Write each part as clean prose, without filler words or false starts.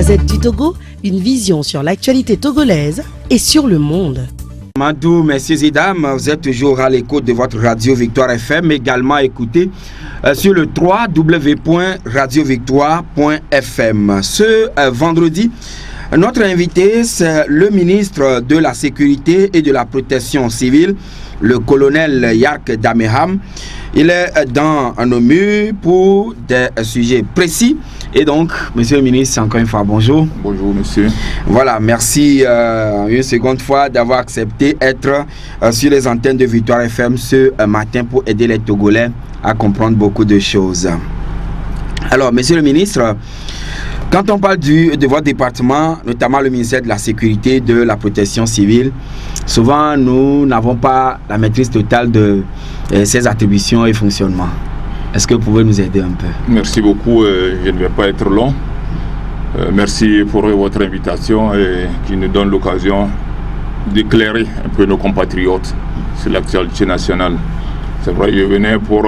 Gazette du Togo, une vision sur l'actualité togolaise et sur le monde. Madou, messieurs et dames, vous êtes toujours à l'écoute de votre radio Victoire FM, également écoutée sur le www.radiovictoire.fm. Ce vendredi, notre invité, c'est le ministre de la Sécurité et de la Protection civile, le colonel Yark Dameham. Il est dans nos murs pour des sujets précis. Et donc, monsieur le ministre, encore une fois, bonjour. Bonjour, monsieur. Voilà, merci une seconde fois d'avoir accepté d'être sur les antennes de Victoire FM ce matin pour aider les Togolais à comprendre beaucoup de choses. Alors, monsieur le ministre, quand on parle de votre département, notamment le ministère de la Sécurité et de la Protection civile, souvent nous n'avons pas la maîtrise totale de ses attributions et fonctionnements. Est-ce que vous pouvez nous aider un peu? Merci beaucoup, je ne vais pas être long. Merci pour votre invitation et qui nous donne l'occasion d'éclairer un peu nos compatriotes sur l'actualité nationale. C'est vrai, je venais pour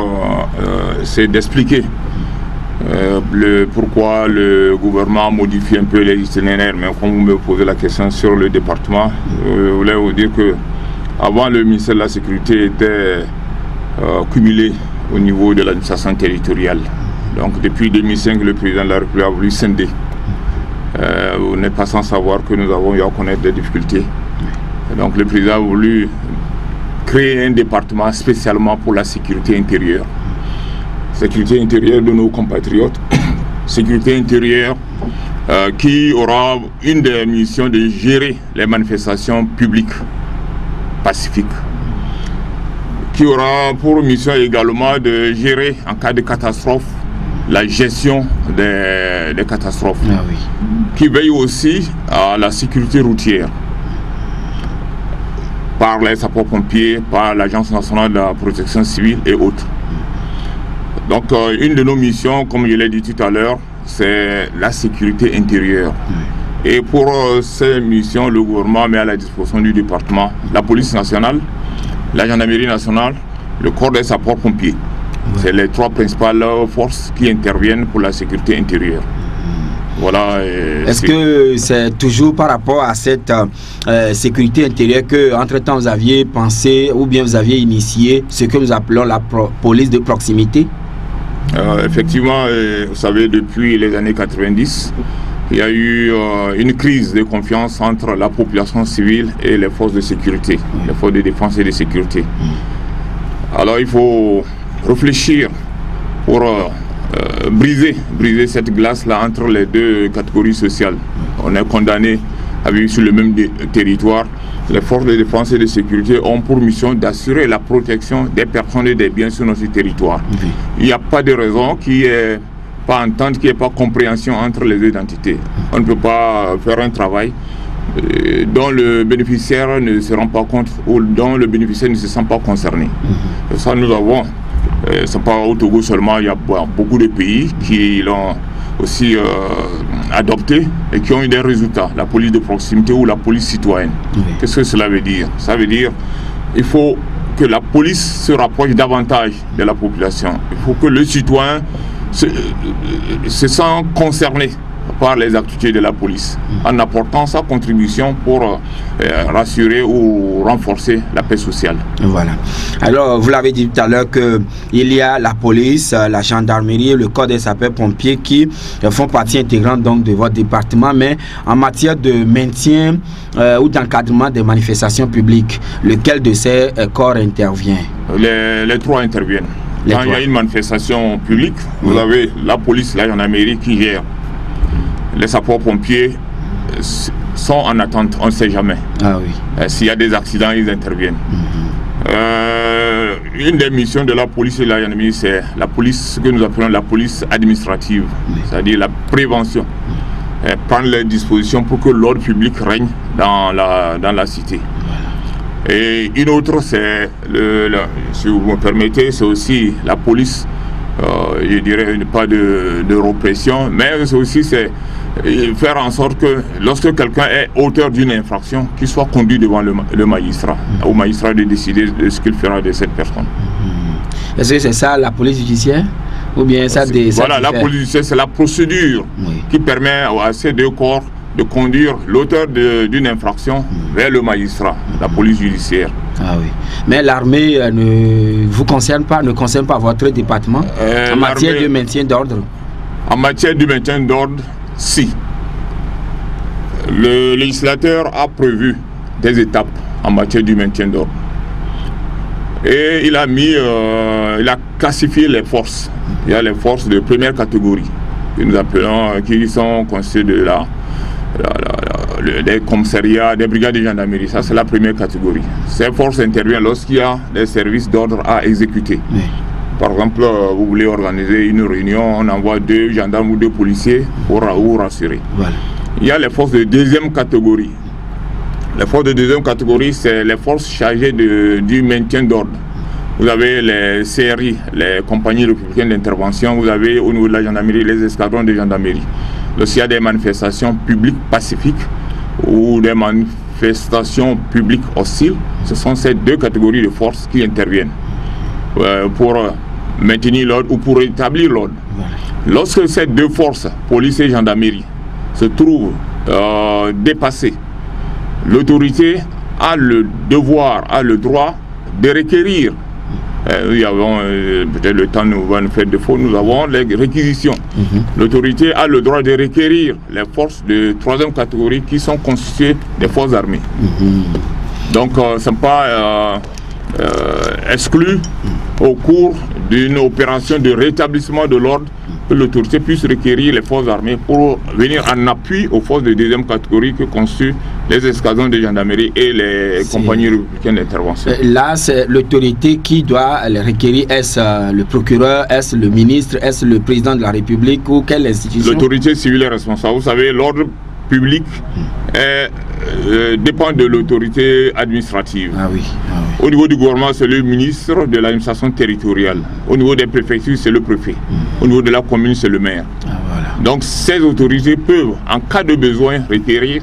essayer d'expliquer pourquoi le gouvernement modifie un peu les itinéraires. Mais comme vous me posez la question sur le département, je voulais vous dire que avant le ministère de la Sécurité était cumulé au niveau de l'administration territoriale. Donc depuis 2005, le président de la République a voulu scinder. Vous n'êtes pas sans savoir que nous avons eu à connaître des difficultés. Et donc le président a voulu créer un département spécialement pour la sécurité intérieure. Sécurité intérieure de nos compatriotes. Sécurité intérieure qui aura une des missions de gérer les manifestations publiques pacifiques. Qui aura pour mission également de gérer en cas de catastrophe la gestion des catastrophes. Ah oui. Qui veille aussi à la sécurité routière par les sapeurs-pompiers, par l'Agence nationale de la protection civile et autres. Donc une de nos missions, comme je l'ai dit tout à l'heure, c'est la sécurité intérieure. Et pour ces missions, le gouvernement met à la disposition du département la police nationale, la gendarmerie nationale, le corps des sapeurs-pompiers. C'est les trois principales forces qui interviennent pour la sécurité intérieure. Voilà. Est-ce que c'est toujours par rapport à cette sécurité intérieure que, entre-temps, vous aviez pensé ou bien vous aviez initié ce que nous appelons la police de proximité? Effectivement, vous savez, depuis les années 90, il y a eu une crise de confiance entre la population civile et les forces de sécurité, les forces de défense et de sécurité. Alors il faut réfléchir pour briser cette glace-là entre les deux catégories sociales. On est condamné à vivre sur le même territoire. Les forces de défense et de sécurité ont pour mission d'assurer la protection des personnes et des biens sur notre territoire. Il n'y a pas de raison qu'il n'y ait pas entente, qu'il n'y ait pas compréhension entre les identités. On ne peut pas faire un travail dont le bénéficiaire ne se rend pas compte ou dont le bénéficiaire ne se sent pas concerné. Et ça, nous avons, ce n'est pas au Togo seulement, il y a beaucoup de pays qui l'ont aussi adopté et qui ont eu des résultats. La police de proximité ou la police citoyenne. Qu'est-ce que cela veut dire? Ça veut dire qu'il faut que la police se rapproche davantage de la population. Il faut que le citoyen se sent concerné par les activités de la police en apportant sa contribution pour rassurer ou renforcer la paix sociale. Voilà. Alors, vous l'avez dit tout à l'heure qu'il y a la police, la gendarmerie, le corps des sapeurs-pompiers qui font partie intégrante donc, de votre département, mais en matière de maintien ou d'encadrement des manifestations publiques, lequel de ces corps intervient? Les trois interviennent. Quand il y a une manifestation publique, vous avez la police, la gendarmerie qui gère. Les sapeurs-pompiers sont en attente, on ne sait jamais. Ah oui. S'il y a des accidents, ils interviennent. Une des missions de la police et de la gendarmerie, c'est la police, ce que nous appelons la police administrative, c'est-à-dire la prévention. Prendre les dispositions pour que l'ordre public règne dans la cité. Et une autre, c'est, si vous me permettez, c'est aussi la police, je dirais pas de répression, mais c'est aussi faire en sorte que lorsque quelqu'un est auteur d'une infraction, qu'il soit conduit devant le magistrat, au magistrat de décider de ce qu'il fera de cette personne. Est-ce que c'est ça la police judiciaire? Ou bien ça voilà, la police judiciaire, c'est la procédure qui permet à ces deux corps de conduire l'auteur d'une infraction vers le magistrat, la police judiciaire. Ah oui. Mais l'armée ne concerne pas votre département en matière de maintien d'ordre? En matière de maintien d'ordre, si. Le législateur a prévu des étapes en matière du maintien d'ordre. Et il a classifié les forces. Il y a les forces de première catégorie que nous appelons, qui sont constituées de des commissariats, des brigades de gendarmerie. Ça, c'est la première catégorie. Ces forces interviennent lorsqu'il y a des services d'ordre à exécuter. Oui. Par exemple, vous voulez organiser une réunion, on envoie 2 gendarmes ou 2 policiers pour vous rassurer. Voilà. Il y a les forces de deuxième catégorie. Les forces de deuxième catégorie, c'est les forces chargées du maintien d'ordre. Vous avez les CRI, les compagnies républicaines d'intervention. Vous avez au niveau de la gendarmerie les escadrons de gendarmerie. Lorsqu'il y a des manifestations publiques pacifiques ou des manifestations publiques hostiles, ce sont ces 2 catégories de forces qui interviennent pour maintenir l'ordre ou pour rétablir l'ordre. Lorsque ces 2 forces, police et gendarmerie, se trouvent dépassées, l'autorité a le devoir, a le droit de requérir. Nous avons, peut-être le temps va nous faire défaut, nous avons les réquisitions. L'autorité a le droit de requérir les forces de 3e catégorie qui sont constituées des forces armées. Donc, ce n'est pas exclu au cours d'une opération de rétablissement de l'ordre que l'autorité puisse requérir les forces armées pour venir en appui aux forces de 2e catégorie que constituent les escadrons de gendarmerie et les compagnies républicaines d'intervention. Là, c'est l'autorité qui doit les requérir. Est-ce le procureur, est-ce le ministre, est-ce le président de la République ou quelle institution? L'autorité civile est responsable. Vous savez, l'ordre public dépend de l'autorité administrative. Ah oui. Au niveau du gouvernement, c'est le ministre de l'administration territoriale. Au niveau des préfectures, c'est le préfet. Au niveau de la commune, c'est le maire. Voilà. Donc ces autorités peuvent, en cas de besoin, requérir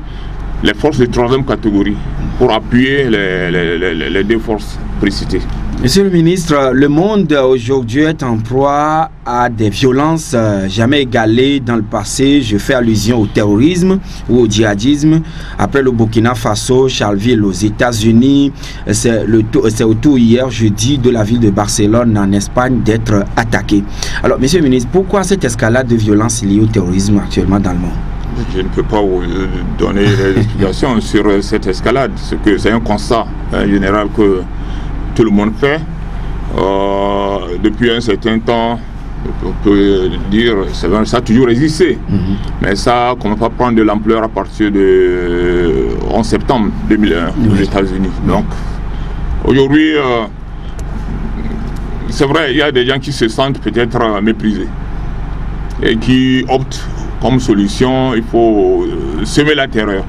les forces de 3e catégorie pour appuyer les 2 forces précitées. Monsieur le ministre, le monde aujourd'hui est en proie à des violences jamais égalées dans le passé. Je fais allusion au terrorisme ou au djihadisme. Après le Burkina Faso, Charleville aux États-Unis, c'est au tour hier jeudi de la ville de Barcelone en Espagne d'être attaquée. Alors, monsieur le ministre, pourquoi cette escalade de violence liée au terrorisme actuellement dans le monde? Je ne peux pas vous donner des explications sur cette escalade. C'est un constat général que tout le monde fait. Depuis un certain temps, on peut dire, c'est vrai, ça a toujours existé. Mais ça ne commence pas à prendre de l'ampleur à partir de 11 septembre 2001 aux États-Unis. Donc, aujourd'hui, c'est vrai, il y a des gens qui se sentent peut-être méprisés et qui optent comme solution, il faut semer la terreur.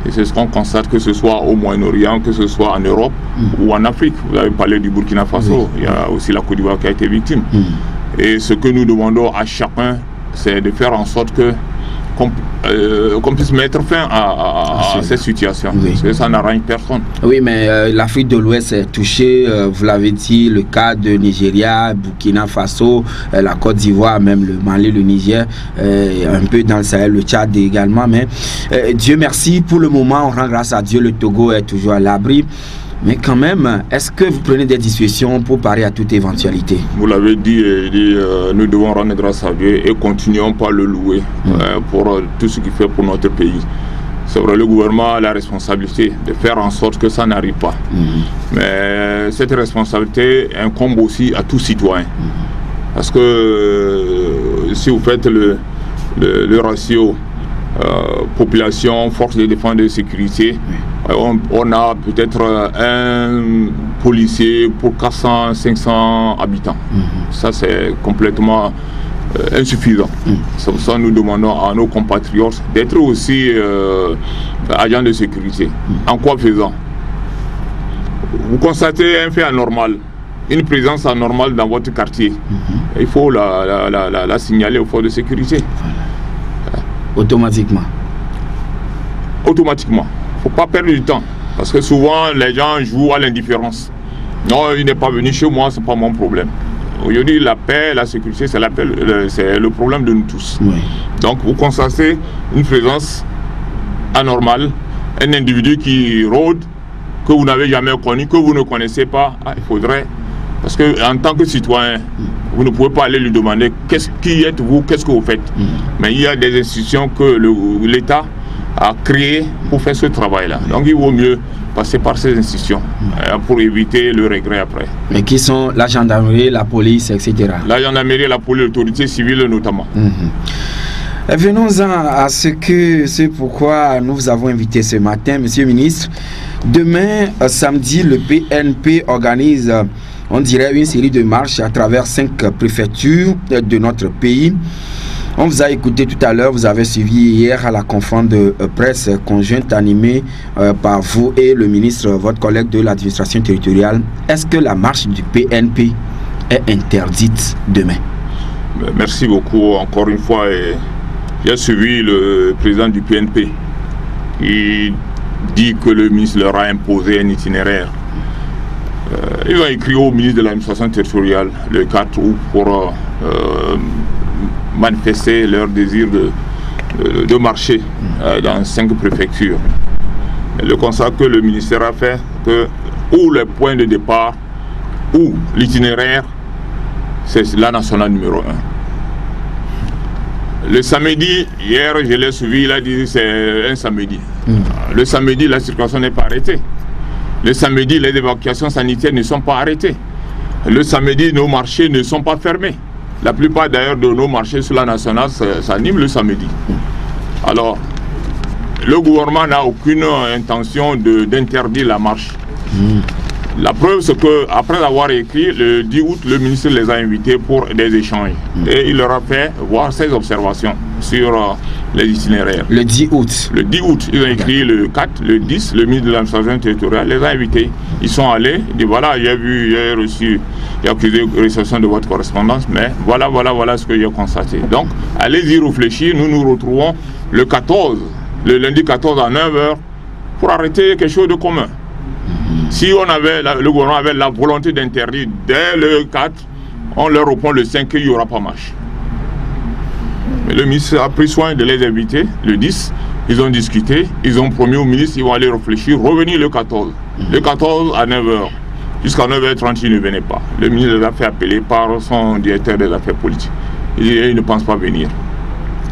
Et c'est ce qu'on constate, que ce soit au Moyen-Orient, que ce soit en Europe ou en Afrique. Vous avez parlé du Burkina Faso, il y a aussi la Côte d'Ivoire qui a été victime. Et ce que nous demandons à chacun, c'est de faire en sorte qu'on puisse mettre fin à cette situation, parce que ça n'arrange personne. Oui, mais l'Afrique de l'Ouest est touchée, vous l'avez dit, le cas de Nigeria, Burkina Faso, la Côte d'Ivoire, même le Mali, le Niger, un peu dans le Sahel, le Tchad également. Mais Dieu merci, pour le moment, on rend grâce à Dieu, le Togo est toujours à l'abri. Mais quand même, est-ce que vous prenez des dispositions pour parer à toute éventualité? Vous l'avez dit, nous devons rendre grâce à Dieu et continuons par le louer pour tout ce qu'il fait pour notre pays. C'est vrai, le gouvernement a la responsabilité de faire en sorte que ça n'arrive pas. Mais cette responsabilité incombe aussi à tout citoyen. Parce que si vous faites le ratio population, force de défense et de sécurité, on a peut-être un policier pour 400-500 habitants. Ça, c'est complètement insuffisant. C'est pour ça que nous demandons à nos compatriotes d'être aussi agents de sécurité. En quoi faisant? Vous constatez un fait anormal, une présence anormale dans votre quartier. Il faut la signaler aux forces de sécurité. Automatiquement. Automatiquement. Il ne faut pas perdre du temps. Parce que souvent, les gens jouent à l'indifférence. Non, il n'est pas venu chez moi, ce n'est pas mon problème. Aujourd'hui, la paix, la sécurité, c'est le problème de nous tous. Oui. Donc, vous constatez une présence anormale, un individu qui rôde, que vous n'avez jamais connu, que vous ne connaissez pas. Il faudrait, parce qu'en tant que citoyen, vous ne pouvez pas aller lui demander qui êtes-vous, qu'est-ce que vous faites. Mais il y a des institutions que l'État a créées pour faire ce travail-là. Donc, il vaut mieux passer par ces institutions pour éviter le regret après. Mais qui sont la gendarmerie, la police, etc. La gendarmerie, la police, l'autorité civile notamment. Venons-en à ce pourquoi nous vous avons invité ce matin, Monsieur le ministre. Demain, samedi, le PNP organise, on dirait, une série de marches à travers 5 préfectures de notre pays. On vous a écouté tout à l'heure, vous avez suivi hier à la conférence de presse conjointe animée par vous et le ministre, votre collègue de l'administration territoriale. Est-ce que la marche du PNP est interdite demain? Merci beaucoup encore une fois. J'ai suivi le président du PNP. Il dit que le ministre leur a imposé un itinéraire. Ils ont écrit au ministre de l'administration territoriale le 4 août pour manifester leur désir de marcher dans 5 préfectures. Et le constat que le ministère a fait, que ou le point de départ ou l'itinéraire, c'est la nationale numéro 1. Le samedi, hier, je l'ai suivi, il a dit que c'est un samedi. Le samedi, la circulation n'est pas arrêtée. Le samedi, les évacuations sanitaires ne sont pas arrêtées. Le samedi, nos marchés ne sont pas fermés. La plupart d'ailleurs de nos marchés sur la nationale s'animent le samedi. Alors, le gouvernement n'a aucune intention d'interdire la marche. La preuve, c'est qu'après avoir écrit, le 10 août, le ministre les a invités pour des échanges. Et il leur a fait voir ses observations sur les itinéraires. Le 10 août. Le 10 août, ils ont écrit le 4, le 10, le ministre de l'administration territoriale les a invités. Ils sont allés, ils disent voilà, j'ai reçu, j'ai accusé réception de votre correspondance, mais voilà ce que j'ai constaté. Donc, allez-y réfléchir, nous nous retrouvons le 14, le lundi 14 à 9h pour arrêter quelque chose de commun. Si le gouvernement avait la volonté d'interdire dès le 4, on leur répond le 5 qu'il n'y aura pas marche. Mais le ministre a pris soin de les inviter le 10. Ils ont discuté, ils ont promis au ministre, ils vont aller réfléchir, revenir le 14. Le 14 à 9h. Jusqu'à 9h30, ils ne venaient pas. Le ministre les a fait appeler par son directeur des affaires politiques. Il ne pense pas venir.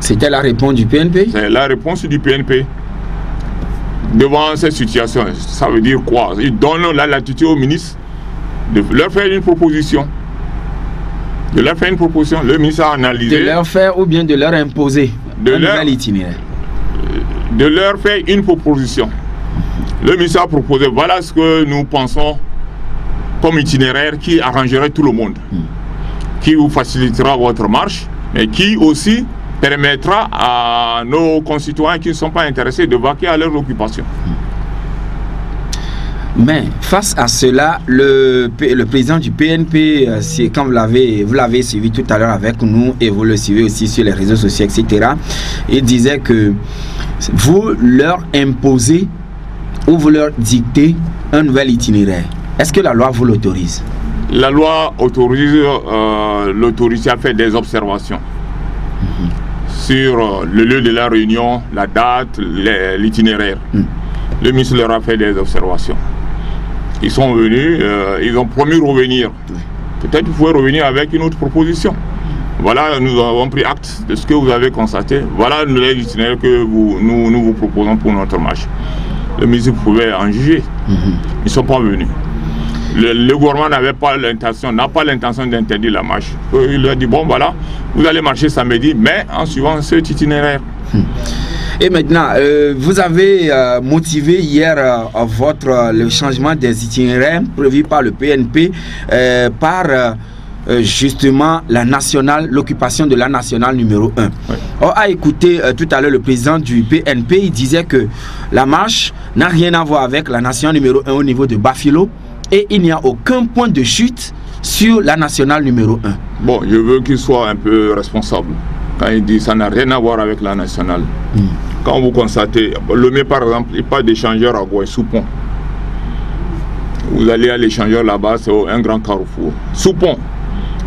C'était la réponse du PNP? C'est la réponse du PNP. Devant cette situation, ça veut dire quoi? Ils donnent la latitude au ministre de leur faire une proposition. De leur faire une proposition. Le ministre a analysé. De leur faire ou bien de leur imposer un nouvel itinéraire? De leur faire une proposition. Le ministre a proposé, voilà ce que nous pensons comme itinéraire qui arrangerait tout le monde. Qui vous facilitera votre marche, mais qui aussi permettra à nos concitoyens qui ne sont pas intéressés de vaquer à leurs occupations. Mais face à cela, le président du PNP, quand vous l'avez suivi tout à l'heure avec nous et vous le suivez aussi sur les réseaux sociaux, etc., il disait que vous leur imposez ou vous leur dictez un nouvel itinéraire. Est-ce que la loi vous l'autorise? La loi autorise l'autorité à faire des observations sur le lieu de la réunion, la date, l'itinéraire. Le ministre leur a fait des observations. Ils sont venus, ils ont promis de revenir. Peut-être vous pouvez revenir avec une autre proposition. Voilà, nous avons pris acte de ce que vous avez constaté. Voilà l'itinéraire que nous vous proposons pour notre marche. Le ministre pouvait en juger. Ils ne sont pas venus. Le gouvernement n'a pas l'intention d'interdire la marche. Il a dit, bon voilà, vous allez marcher samedi, mais en suivant cet itinéraire. Et maintenant, vous avez motivé hier le changement des itinéraires prévus par le PNP par justement l'occupation de la nationale numéro 1. Oui. On a écouté tout à l'heure le président du PNP, il disait que la marche n'a rien à voir avec la nationale numéro 1 au niveau de Bafilo. Et il n'y a aucun point de chute sur la nationale numéro 1. Bon, je veux qu'il soit un peu responsable. Quand il dit ça n'a rien à voir avec la nationale. Quand vous constatez, le mai par exemple, il n'y a pas d'échangeur à Gouaï, sous pont. Vous allez à l'échangeur là-bas, c'est un grand carrefour. Sous pont,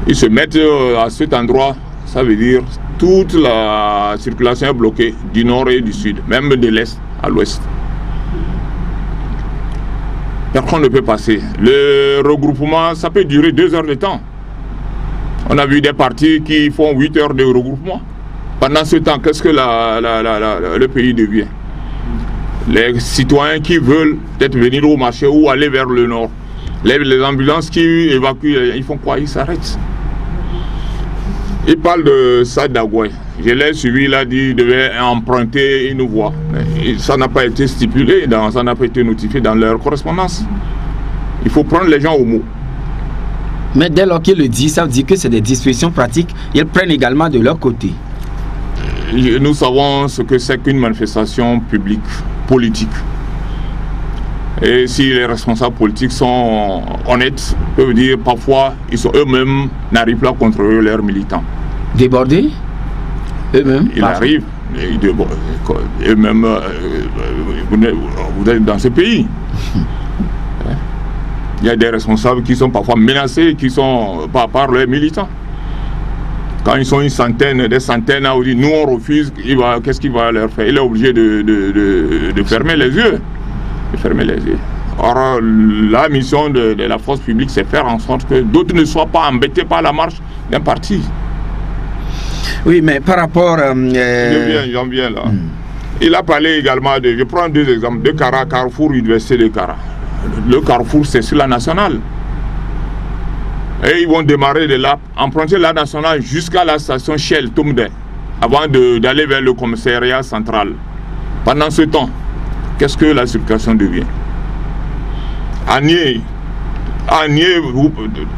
Ils se mettent à cet endroit, ça veut dire toute la circulation est bloquée du nord et du sud, même de l'est à l'ouest. Personne ne peut passer. Le regroupement, ça peut durer 2 heures de temps. On a vu des partis qui font 8 heures de regroupement. Pendant ce temps, qu'est-ce que le pays devient? Les citoyens qui veulent peut-être venir au marché ou aller vers le nord, les ambulances qui évacuent, ils font quoi? Ils s'arrêtent. Il parle de Sadagoué. Je l'ai suivi, il a dit qu'il devait emprunter une voie. Mais ça n'a pas été stipulé, ça n'a pas été notifié dans leur correspondance. Il faut prendre les gens au mot. Mais dès lors qu'ils le disent, ça veut dire que c'est des dispositions pratiques. Ils prennent également de leur côté. Nous savons ce que c'est qu'une manifestation publique, politique. Et si les responsables politiques sont honnêtes, peuvent dire parfois ils sont eux-mêmes n'arrivent pas à contrôler leurs militants. Débordés eux-mêmes? Ils arrivent, eux-mêmes, vous êtes dans ce pays. Il y a des responsables qui sont parfois menacés, qui sont par leurs militants. Quand ils sont une centaine, des centaines, on dit nous on refuse, qu'est-ce qu'il va leur faire? Il est obligé de fermer les yeux. Or, la mission de la force publique, c'est faire en sorte que d'autres ne soient pas embêtés par la marche d'un parti. Oui, mais par rapport... J'en viens là. Il a parlé également de... Je prends 2 exemples. De Kara, Carrefour, Université de Kara. Le Carrefour, c'est sur la nationale. Et ils vont démarrer de là, emprunter la nationale jusqu'à la station Shell, Toumde, avant d'aller vers le commissariat central. Pendant ce temps, qu'est-ce que la circulation devient? À Nié,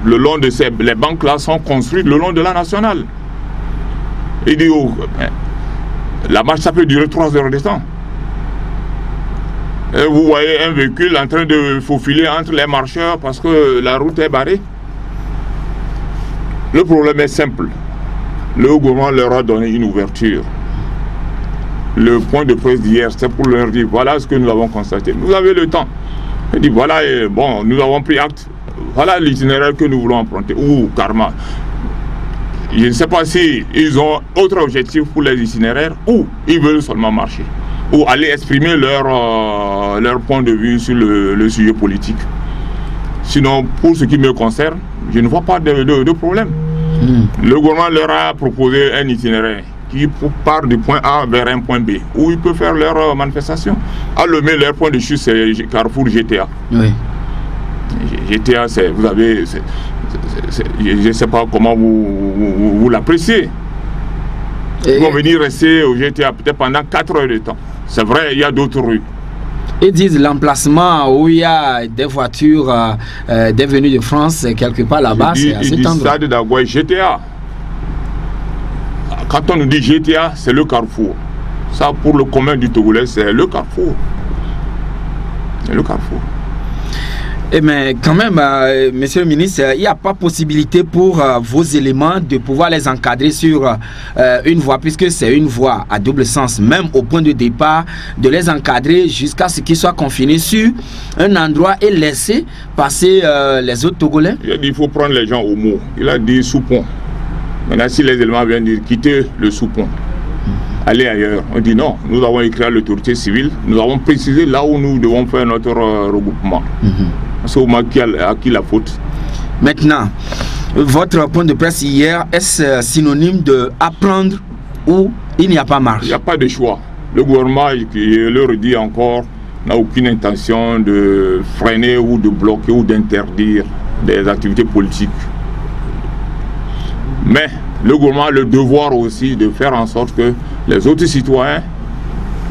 le long de les banques là sont construites le long de la nationale. Il dit, la marche ça peut durer 3 heures de temps. Et vous voyez un véhicule en train de faufiler entre les marcheurs parce que la route est barrée. Le problème est simple. Le gouvernement leur a donné une ouverture. Le point de presse d'hier, c'est pour leur dire, voilà ce que nous avons constaté. Vous avez le temps. Il dit, voilà, bon, nous avons pris acte. Voilà l'itinéraire que nous voulons emprunter. Ou karma. Je ne sais pas si ils ont autre objectif pour les itinéraires ou ils veulent seulement marcher. Ou aller exprimer leur point de vue sur le sujet politique. Sinon, pour ce qui me concerne, je ne vois pas de problème. Le gouvernement leur a proposé un itinéraire qui part du point A vers un point B, où ils peuvent faire leur manifestation. À Lomé, leur point de chute, c'est Carrefour GTA. Oui. GTA, vous avez... je ne sais pas comment vous l'appréciez. Ils vont venir rester au GTA peut-être pendant 4 heures de temps. C'est vrai, il y a d'autres rues. Ils disent l'emplacement où il y a des voitures des venues de France, quelque part là-bas, c'est à cet endroit. Stade d'Agoué, GTA. Quand on nous dit GTA, c'est le Carrefour. Ça, pour le commun du Togolais, c'est le Carrefour. C'est le Carrefour. Mais quand même, monsieur le ministre, il n'y a pas possibilité pour vos éléments de pouvoir les encadrer sur une voie, puisque c'est une voie à double sens, même au point de départ, de les encadrer jusqu'à ce qu'ils soient confinés sur un endroit et laisser passer les autres Togolais. Il a dit qu'il faut prendre les gens au mot. Il a dit sous-pont. Maintenant, si les éléments viennent dire quitter le sous-pont, aller ailleurs, on dit non, nous avons écrit à l'autorité civile, nous avons précisé là où nous devons faire notre regroupement. C'est au moins à qui la faute. Maintenant, votre point de presse hier, est-ce synonyme de apprendre ou il n'y a pas marche? Il n'y a pas de choix. Le gouvernement, je le redis encore, n'a aucune intention de freiner ou de bloquer ou d'interdire des activités politiques. Mais le gouvernement a le devoir aussi de faire en sorte que les autres citoyens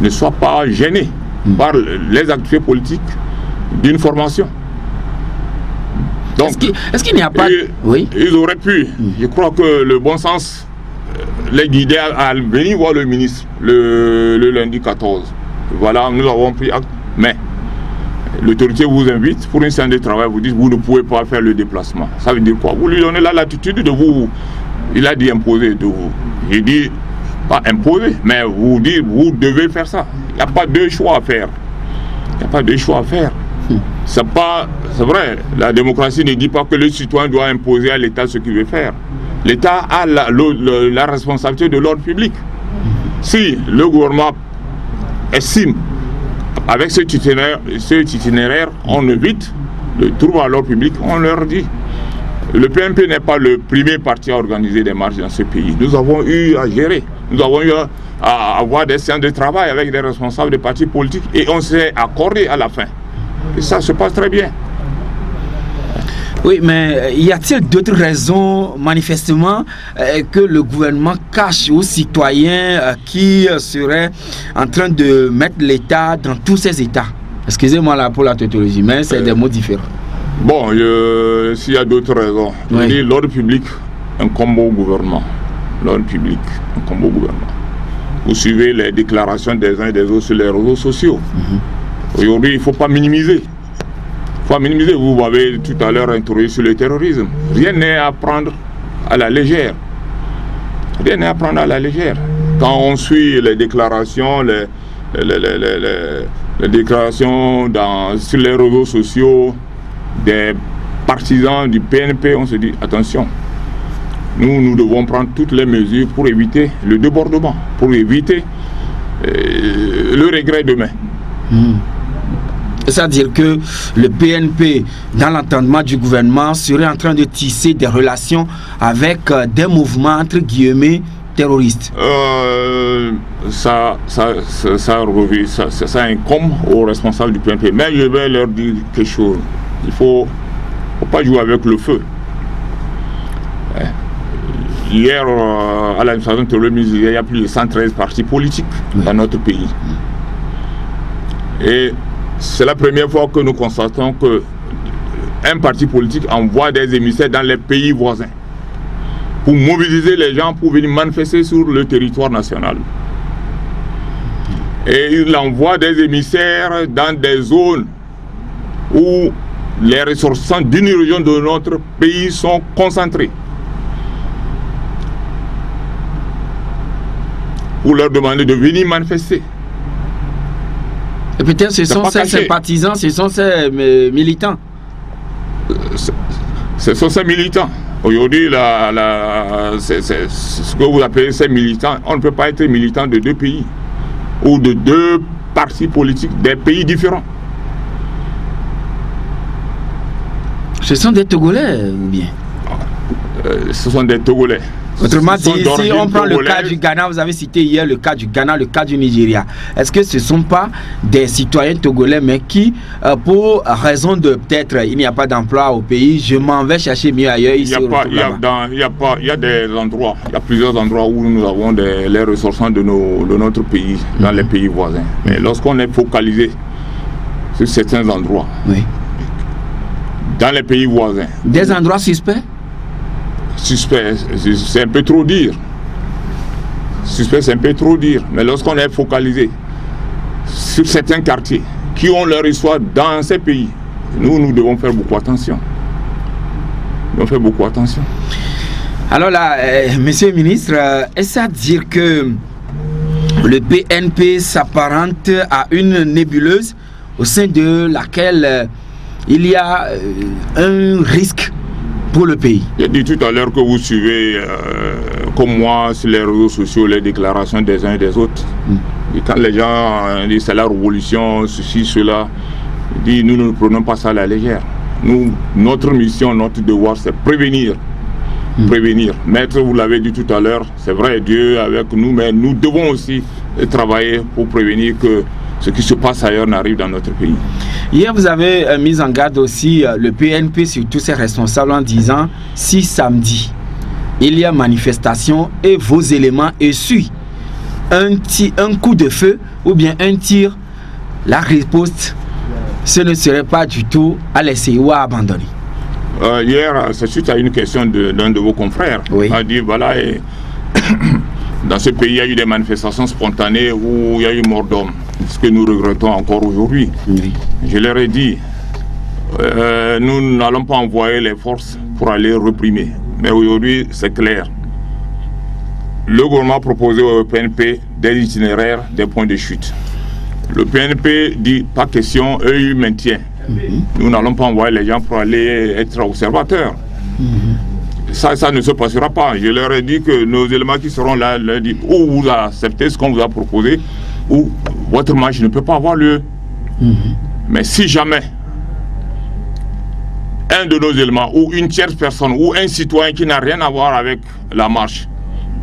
ne soient pas gênés par les activités politiques d'une formation. Donc, est-ce qu'il n'y a pas... Oui. Ils auraient pu, je crois que le bon sens les guider à venir voir le ministre le lundi 14. Voilà, nous avons pris acte, mais l'autorité vous invite pour une séance de travail, vous dit vous ne pouvez pas faire le déplacement. Ça veut dire quoi? Vous lui donnez la latitude de vous, il a dit imposer de vous. J'ai dit pas imposer, mais vous dire vous devez faire ça. Il n'y a pas de choix à faire. Il n'y a pas de choix à faire. C'est vrai, la démocratie ne dit pas que le citoyen doit imposer à l'État ce qu'il veut faire. L'État a la responsabilité de l'ordre public. Si le gouvernement estime, avec cet itinéraire, on évite le trouble à l'ordre public, on leur dit. Le PNP n'est pas le premier parti à organiser des marches dans ce pays. Nous avons eu à gérer, nous avons eu à avoir des séances de travail avec des responsables des partis politiques et on s'est accordé à la fin. Et ça se passe très bien. Oui, mais y a-t-il d'autres raisons, manifestement, que le gouvernement cache aux citoyens qui seraient en train de mettre l'État dans tous ces États? Excusez-moi là pour la tautologie, mais c'est des mots différents. Bon, s'il y a d'autres raisons, je dis l'ordre public incombe au gouvernement. L'ordre public incombe au gouvernement. Vous suivez les déclarations des uns et des autres sur les réseaux sociaux. Aujourd'hui, il ne faut pas minimiser. Vous m'avez tout à l'heure interrogé sur le terrorisme. Rien n'est à prendre à la légère. Rien n'est à prendre à la légère. Quand on suit les déclarations, les déclarations sur les réseaux sociaux des partisans du PNP, on se dit attention. Nous devons prendre toutes les mesures pour éviter le débordement, pour éviter le regret demain. C'est-à-dire que le PNP, dans l'entendement du gouvernement, serait en train de tisser des relations avec des mouvements, entre guillemets, terroristes. Ça incombe aux responsables du PNP. Mais je vais leur dire quelque chose. Il ne faut pas jouer avec le feu. Hier, à l'administration terroriste, il y a plus de 113 partis politiques dans notre pays. Et c'est la première fois que nous constatons qu'un parti politique envoie des émissaires dans les pays voisins pour mobiliser les gens pour venir manifester sur le territoire national. Et il envoie des émissaires dans des zones où les ressortissants d'une région de notre pays sont concentrés pour leur demander de venir manifester. Et peut-être ce sont ces sympathisants, ce sont ces militants. Ce sont ces militants. Aujourd'hui, ce que vous appelez ces militants, on ne peut pas être militant de deux pays ou de deux partis politiques, des pays différents. Ce sont des Togolais ou bien? Ce sont des Togolais. Autrement dit, si on prend le cas du Ghana, vous avez cité hier le cas du Ghana, le cas du Nigeria. Est-ce que ce ne sont pas des citoyens togolais, mais qui, pour raison de peut-être il n'y a pas d'emploi au pays, je m'en vais chercher mieux ailleurs ici? Il y a des endroits, il y a plusieurs endroits où nous avons les ressortissants de notre pays, dans les pays voisins. Mais lorsqu'on est focalisé sur certains endroits, dans les pays voisins. Des endroits suspects? Suspect, c'est un peu trop dire. Suspect, c'est un peu trop dire. Mais lorsqu'on est focalisé sur certains quartiers qui ont leur histoire dans ces pays, nous devons faire beaucoup attention. Nous devons faire beaucoup attention. Alors là, monsieur le ministre, est-ce à dire que le PNP s'apparente à une nébuleuse au sein de laquelle il y a un risque pour le pays? J'ai dit tout à l'heure que vous suivez, comme moi, sur les réseaux sociaux, les déclarations des uns et des autres. Et quand les gens disent c'est la révolution, ceci, cela, dit nous ne prenons pas ça à la légère. Notre mission, notre devoir, c'est prévenir. Prévenir. Maître, vous l'avez dit tout à l'heure, c'est vrai, Dieu est avec nous, mais nous devons aussi travailler pour prévenir que ce qui se passe ailleurs n'arrive dans notre pays. Hier, vous avez mis en garde aussi le PNP sur tous ses responsables en disant si samedi il y a manifestation et vos éléments essuient un coup de feu ou bien un tir, la riposte, ce ne serait pas du tout à laisser ou à abandonner. Hier, c'est suite à une question d'un de vos confrères. Oui. Il a dit voilà, dans ce pays, il y a eu des manifestations spontanées où il y a eu mort d'hommes. Ce que nous regrettons encore aujourd'hui. Oui. Je leur ai dit, nous n'allons pas envoyer les forces pour aller réprimer. Mais aujourd'hui, c'est clair. Le gouvernement a proposé au PNP des itinéraires, des points de chute. Le PNP dit, pas question, eux, ils maintiennent. Nous n'allons pas envoyer les gens pour aller être observateurs. Ça ne se passera pas. Je leur ai dit que nos éléments qui seront là, leur dit, ou vous acceptez ce qu'on vous a proposé, ou votre marche ne peut pas avoir lieu. Mais si jamais un de nos éléments, ou une tierce personne, ou un citoyen qui n'a rien à voir avec la marche,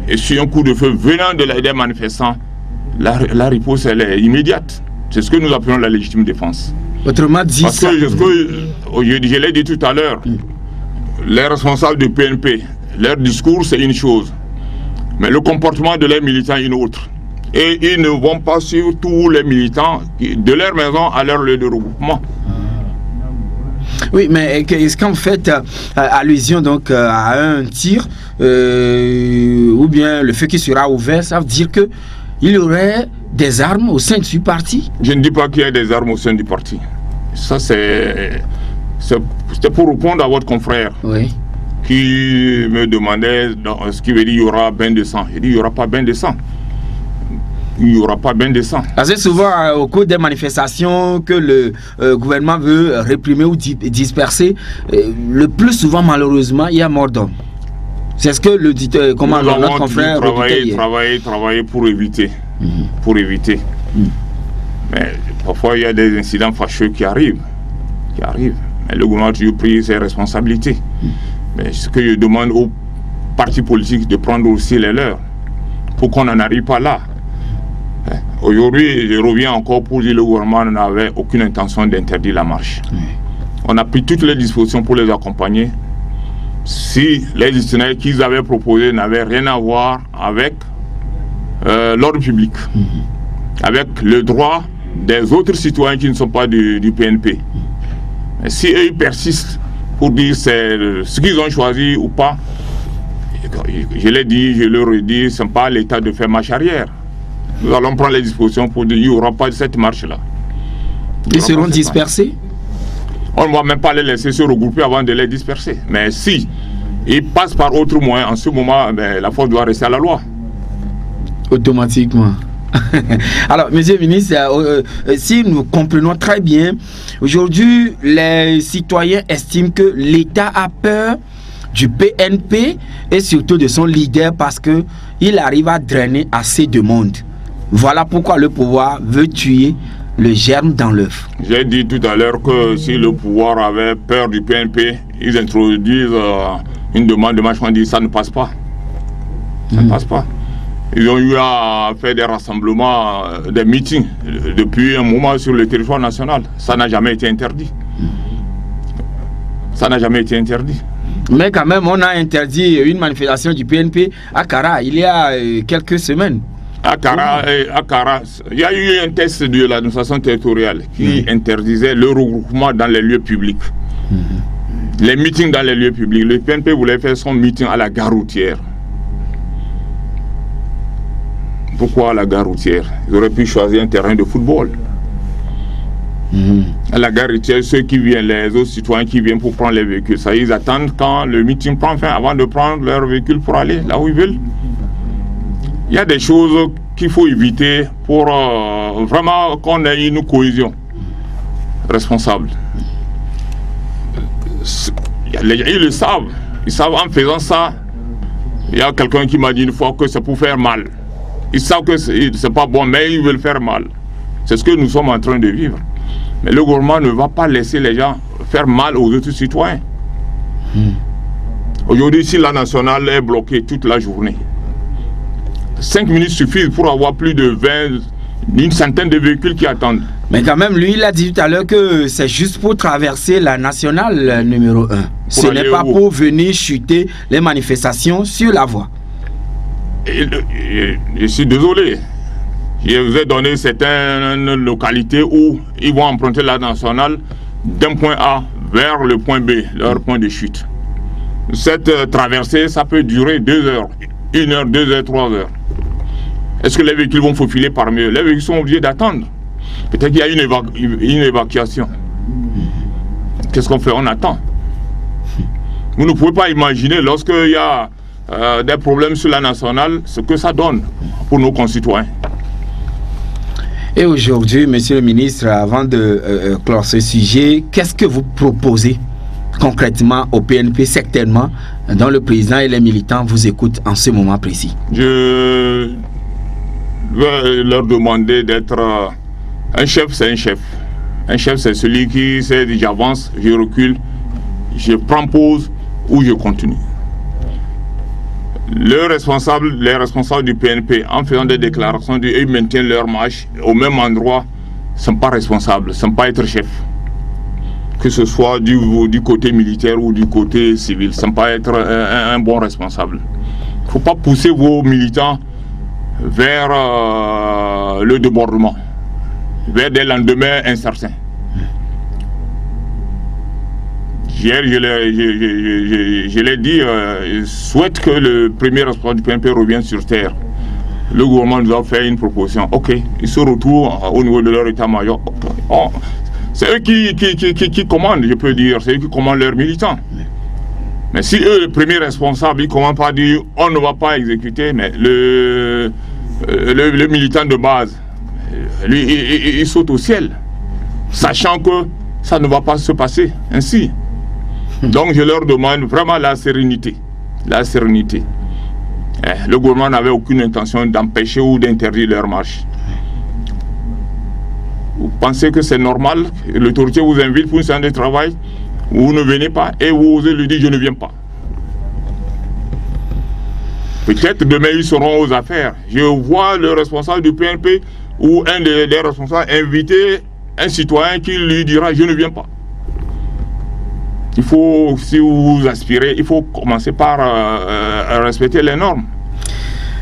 et sur un coup de feu venant des manifestants, la riposte elle est immédiate. C'est ce que nous appelons la légitime défense. Autrement dit, parce que je l'ai dit tout à l'heure, les responsables du PNP, leur discours c'est une chose, mais le comportement de leurs militants est une autre. Et ils ne vont pas suivre tous les militants de leur maison à leur lieu de regroupement. Oui, mais est-ce qu'en fait allusion donc à un tir ou bien le feu qui sera ouvert, ça veut dire que il y aurait des armes au sein du parti? Je ne dis pas qu'il y a des armes au sein du parti. Ça c'est pour répondre à votre confrère qui me demandait ce qui veut dire il y aura bain de sang. Il dit il n'y aura pas bain de sang. Il n'y aura pas bain de sang. Assez souvent, au cours des manifestations que le gouvernement veut réprimer ou disperser, le plus souvent, malheureusement, il y a mort d'homme. C'est ce que notre confrère travailler pour éviter. Pour éviter. Mais parfois, il y a des incidents fâcheux qui arrivent. Mais le gouvernement a toujours pris ses responsabilités. Mais ce que je demande aux partis politiques de prendre aussi les leurs, pour qu'on n'en arrive pas là. Aujourd'hui, je reviens encore pour dire que le gouvernement n'avait aucune intention d'interdire la marche. On a pris toutes les dispositions pour les accompagner. Si les itinéraires qu'ils avaient proposés n'avaient rien à voir avec l'ordre public, avec le droit des autres citoyens qui ne sont pas du PNP. Et si eux ils persistent pour dire c'est ce qu'ils ont choisi ou pas, je l'ai dit, je le redis, ce n'est pas l'État de faire marche arrière. Nous allons prendre les dispositions pour dire qu'il n'y aura pas de cette marche-là. Ils seront dispersés? On ne va même pas les laisser se regrouper avant de les disperser. Mais si ils passent par autre moyen, en ce moment, la force doit rester à la loi. Automatiquement. Alors, monsieur le ministre, si nous comprenons très bien, aujourd'hui, les citoyens estiment que l'État a peur du PNP et surtout de son leader parce qu'il arrive à drainer assez de monde. Voilà pourquoi le pouvoir veut tuer le germe dans l'œuf. J'ai dit tout à l'heure que si le pouvoir avait peur du PNP, ils introduisent une demande de marche, on dit ça ne passe pas. Ça ne passe pas. Ils ont eu à faire des rassemblements, des meetings depuis un moment sur le territoire national. Ça n'a jamais été interdit. Ça n'a jamais été interdit. Mais quand même, on a interdit une manifestation du PNP à Kara il y a quelques semaines. À Kara, il y a eu un texte de l'administration territoriale qui interdisait le regroupement dans les lieux publics. Les meetings dans les lieux publics. Le PNP voulait faire son meeting à la gare routière. Pourquoi à la gare routière? Ils auraient pu choisir un terrain de football. À la gare routière, ceux qui viennent, les autres citoyens qui viennent pour prendre les véhicules, ça, ils attendent quand le meeting prend fin avant de prendre leur véhicule pour aller là où ils veulent. Il y a des choses qu'il faut éviter pour vraiment qu'on ait une cohésion responsable. Les gens, ils le savent. Ils savent en faisant ça. Il y a quelqu'un qui m'a dit une fois que c'est pour faire mal. Ils savent que c'est pas bon, mais ils veulent faire mal. C'est ce que nous sommes en train de vivre. Mais le gouvernement ne va pas laisser les gens faire mal aux autres citoyens. Aujourd'hui, si la nationale est bloquée toute la journée, 5 minutes suffisent pour avoir plus de 20, une centaine de véhicules qui attendent. Mais quand même, lui, il a dit tout à l'heure que c'est juste pour traverser la nationale numéro 1. Ce n'est pas pour venir chuter les manifestations sur la voie. Je suis désolé. Je vous ai donné certaines localités où ils vont emprunter la nationale d'un point A vers le point B, leur point de chute. Cette traversée, ça peut durer 2 heures, 1 heure, 2 heures, 3 heures. Est-ce que les véhicules vont faufiler parmi eux? Les véhicules sont obligés d'attendre. Peut-être qu'il y a une évacuation. Qu'est-ce qu'on fait? On attend. Vous ne pouvez pas imaginer, lorsqu'il y a des problèmes sur la nationale, ce que ça donne pour nos concitoyens. Et aujourd'hui, monsieur le ministre, avant de clore ce sujet, qu'est-ce que vous proposez concrètement au PNP sectairement, dont le président et les militants vous écoutent en ce moment précis? Je vais leur demander d'être un chef, c'est un chef. Un chef, c'est celui qui sait, j'avance, je recule, je prends pause ou je continue. Les responsables du PNP, en faisant des déclarations, ils maintiennent leur marche au même endroit, ne sont pas responsables, ne sont pas être chef. Que ce soit du côté militaire ou du côté civil, ne sont pas être un bon responsable. Il ne faut pas pousser vos militants vers le débordement, vers des lendemains incertains. Hier, je l'ai dit, je souhaite que le premier responsable du PNP revienne sur terre. Le gouvernement nous a fait une proposition. Ok, ils se retrouvent au niveau de leur état-major. Oh, c'est eux qui commandent, je peux dire, c'est eux qui commandent leurs militants. Mais si eux, le premier responsable, ils ne commandent pas dire on ne va pas exécuter, mais le militant de base, lui, il saute au ciel, sachant que ça ne va pas se passer ainsi. Donc je leur demande vraiment la sérénité. La sérénité. Le gouvernement n'avait aucune intention d'empêcher ou d'interdire leur marche. Vous pensez que c'est normal, l'autorité vous invite pour une séance de travail, vous ne venez pas et vous osez lui dire je ne viens pas. Peut-être demain ils seront aux affaires. Je vois le responsable du PNP ou un des responsables inviter un citoyen qui lui dira je ne viens pas. Il faut, si vous aspirez, il faut commencer par respecter les normes.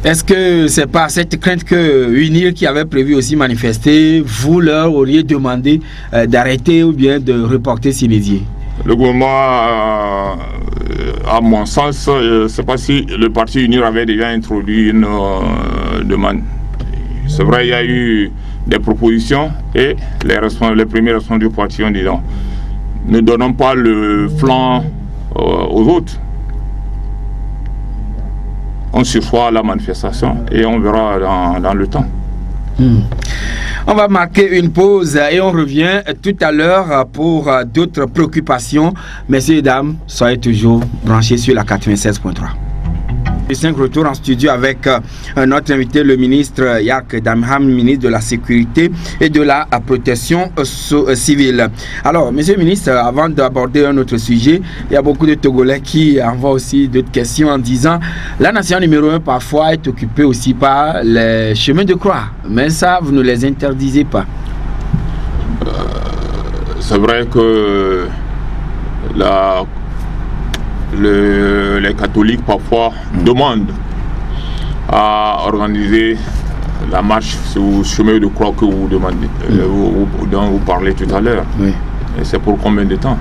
Est-ce que c'est par cette crainte que UNIR, qui avait prévu aussi manifester, vous leur auriez demandé d'arrêter ou bien de reporter Sinédier? Le gouvernement, à mon sens, je ne sais pas si le parti UNIR avait déjà introduit une demande. C'est vrai, il y a eu des propositions et les premiers responsables du parti ont dit non. Ne donnons pas le flanc aux autres. On sursoit la manifestation et on verra dans le temps. On va marquer une pause et on revient tout à l'heure pour d'autres préoccupations. Messieurs et dames, soyez toujours branchés sur la 96.3. Les 5 retours en studio avec notre invité, le ministre Yak Damham, ministre de la Sécurité et de la Protection civile. Alors, monsieur le ministre, avant d'aborder un autre sujet, il y a beaucoup de Togolais qui envoient aussi d'autres questions en disant la nation numéro 1 parfois est occupée aussi par les chemins de croix, mais ça, vous ne les interdisez pas. C'est vrai que les catholiques parfois demandent à organiser la marche sur le chemin de croix que vous demandez, dont vous parlez tout à l'heure. Oui. Et c'est pour combien de temps?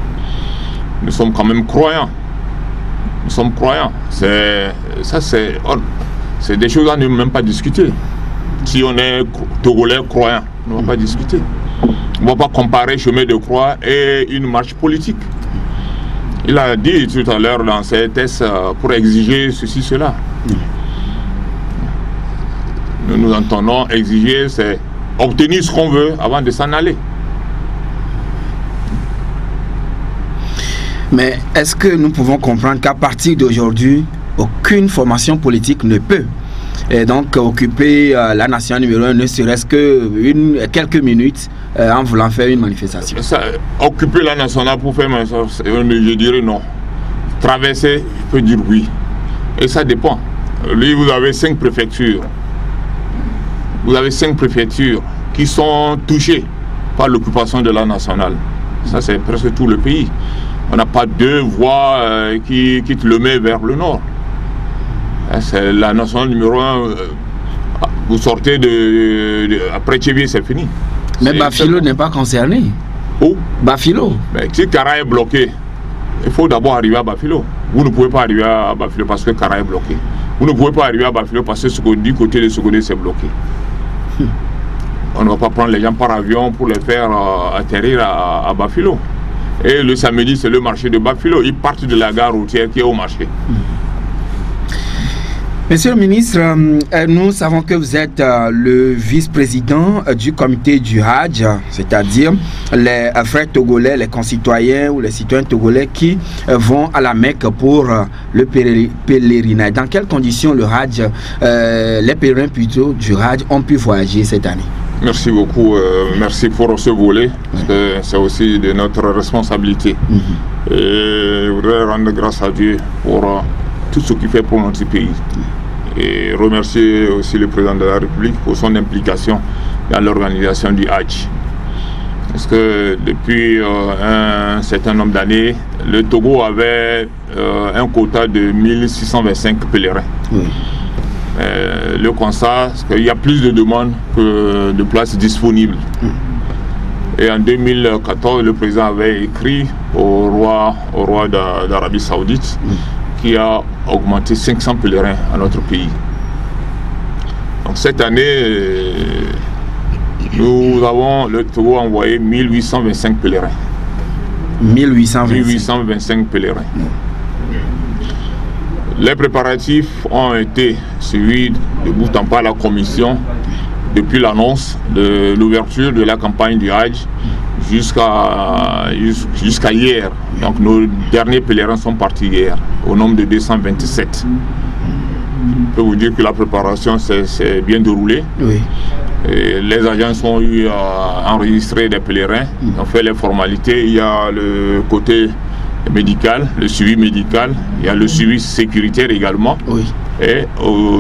Nous sommes quand même croyants. Nous sommes croyants. C'est des choses à ne même pas discuter. Si on est Togolais croyant, on ne va pas discuter. On ne va pas comparer chemin de croix et une marche politique. Il a dit tout à l'heure dans ses tests pour exiger ceci, cela. Nous entendons exiger, c'est obtenir ce qu'on veut avant de s'en aller. Mais est-ce que nous pouvons comprendre qu'à partir d'aujourd'hui, aucune formation politique ne peut donc occuper la nation numéro 1, ne serait-ce que quelques minutes en voulant faire une manifestation? Occuper la nationale pour faire une manifestation, je dirais non. Traverser, je peux dire oui. Et ça dépend. Lui, vous avez 5 préfectures. Vous avez 5 préfectures qui sont touchées par l'occupation de la nationale. Ça, c'est presque tout le pays. On n'a pas 2 voies qui quittent le mai vers le nord. C'est la nationale numéro 1. Vous sortez après Tchévier, c'est fini. Mais Bafilo n'est pas concerné. Où? Bafilo. Mais si Kara est bloqué, il faut d'abord arriver à Bafilo. Vous ne pouvez pas arriver à Bafilo parce que Kara est bloqué. Vous ne pouvez pas arriver à Bafilo parce que du côté de Sogodé, c'est bloqué. On ne va pas prendre les gens par avion pour les faire atterrir à Bafilo. Et le samedi, c'est le marché de Bafilo. Ils partent de la gare routière qui est au marché. Monsieur le ministre, nous savons que vous êtes le vice-président du comité du Hajj, c'est-à-dire les frères togolais, les concitoyens ou les citoyens togolais qui vont à la Mecque pour le pèlerinage. Dans quelles conditions le Hajj, les pèlerins plutôt du Hajj ont pu voyager cette année? Merci beaucoup, merci pour ce volet, parce que c'est aussi de notre responsabilité. Et je voudrais rendre grâce à Dieu pour tout ce qu'il fait pour notre pays. Et remercier aussi le président de la République pour son implication dans l'organisation du Hajj. Parce que depuis un certain nombre d'années, le Togo avait un quota de 1625 pèlerins. Le constat, c'est qu'il y a plus de demandes que de places disponibles. Et en 2014, le président avait écrit au roi d'Arabie Saoudite qui a augmenté 500 pèlerins à notre pays. Donc cette année, le Togo a envoyé 1825 pèlerins. 1825 pèlerins. Les préparatifs ont été suivis de bout en bout par la commission depuis l'annonce de l'ouverture de la campagne du Hajj jusqu'à hier. Donc nos derniers pèlerins sont partis hier, au nombre de 227. Je peux vous dire que la préparation s'est bien déroulée. Oui. Et les agences ont eu à enregistrer des pèlerins, ont fait les formalités. Il y a le côté médical, le suivi médical, il y a le suivi sécuritaire également. Oui. Et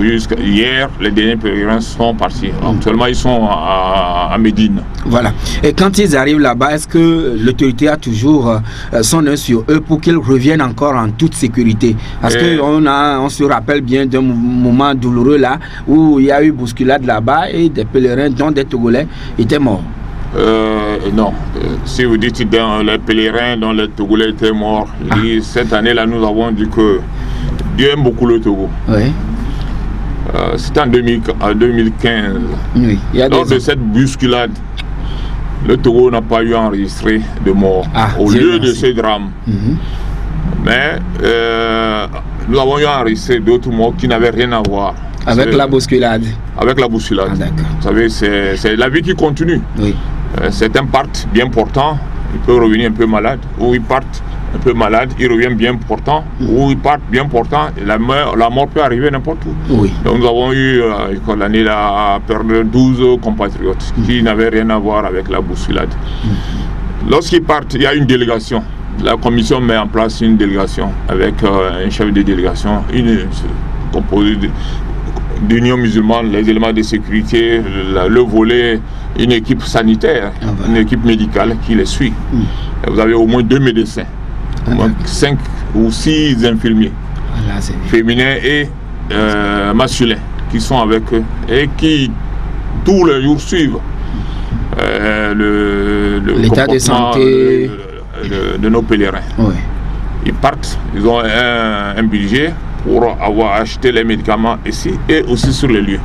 jusqu'à hier, les derniers pèlerins sont partis. Actuellement, ils sont à Médine. Voilà. Et quand ils arrivent là-bas, est-ce que l'autorité a toujours son œil sur eux pour qu'ils reviennent encore en toute sécurité? Parce qu'on se rappelle bien d'un moment douloureux là, où il y a eu bousculade là-bas et des pèlerins, dont des Togolais, étaient morts. Non. Si vous dites dans les pèlerins dont les Togolais étaient morts, cette année-là, nous avons dit que Dieu aime beaucoup le Togo. Oui. C'était en 2015. Oui. Lors de cette bousculade, le Togo n'a pas eu à enregistrer de morts au lieu de ce drame. Mais nous avons eu à enregistrer d'autres morts qui n'avaient rien à voir. Avec la bousculade. Avec la bousculade. Vous savez, c'est la vie qui continue. Oui. Certains partent bien portants, ils peuvent revenir un peu malades, ou ils partent un peu malades, ils reviennent bien portants, ou ils partent bien portants, et la mort peut arriver n'importe où. Oui. Donc nous avons eu l'année à perdre 12 compatriotes qui n'avaient rien à voir avec la bousculade. Lorsqu'ils partent, il y a une délégation. La commission met en place une délégation avec un chef de délégation, composé d'Union musulmane, les éléments de sécurité, le volet, une équipe sanitaire, une équipe médicale qui les suit. Vous avez au moins 2 médecins, au moins 5 ou 6 infirmiers, féminins et masculins, qui sont avec eux et qui tous les jours suivent l'état de santé de nos pèlerins. Oui. Ils partent, ils ont un budget pour avoir acheté les médicaments ici et aussi sur les lieux.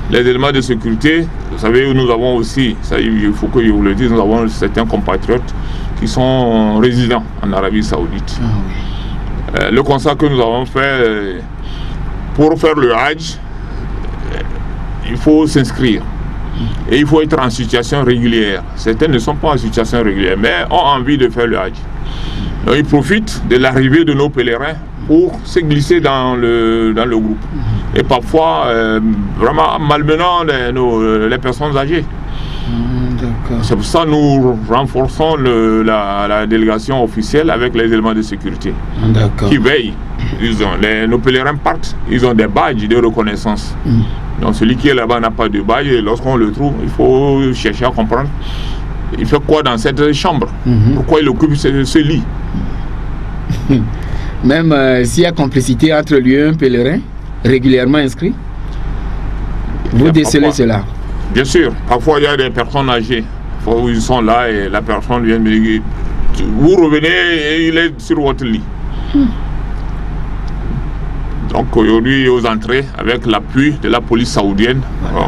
Les éléments de sécurité, vous savez, nous avons aussi, ça, il faut que je vous le dise, nous avons certains compatriotes qui sont résidents en Arabie Saoudite. Le constat que nous avons fait, pour faire le Hajj, il faut s'inscrire. Et il faut être en situation régulière. Certains ne sont pas en situation régulière, mais ont envie de faire le Hajj. Donc ils profitent de l'arrivée de nos pèlerins pour se glisser dans le groupe. Et parfois, vraiment malmenant les personnes âgées. C'est pour ça que nous renforçons la délégation officielle avec les éléments de sécurité qui veillent. Nos pèlerins partent, ils ont des badges de reconnaissance. Donc celui qui est là-bas n'a pas de badge et lorsqu'on le trouve, il faut chercher à comprendre. Il fait quoi dans cette chambre? Pourquoi il occupe ce lit? Même s'il y a complicité entre lui et un pèlerin régulièrement inscrit, vous décelez cela? Bien sûr. Parfois, il y a des personnes âgées. Où ils sont là et la personne vient me dire vous revenez et il est sur votre lit. Donc aujourd'hui, aux entrées, avec l'appui de la police saoudienne,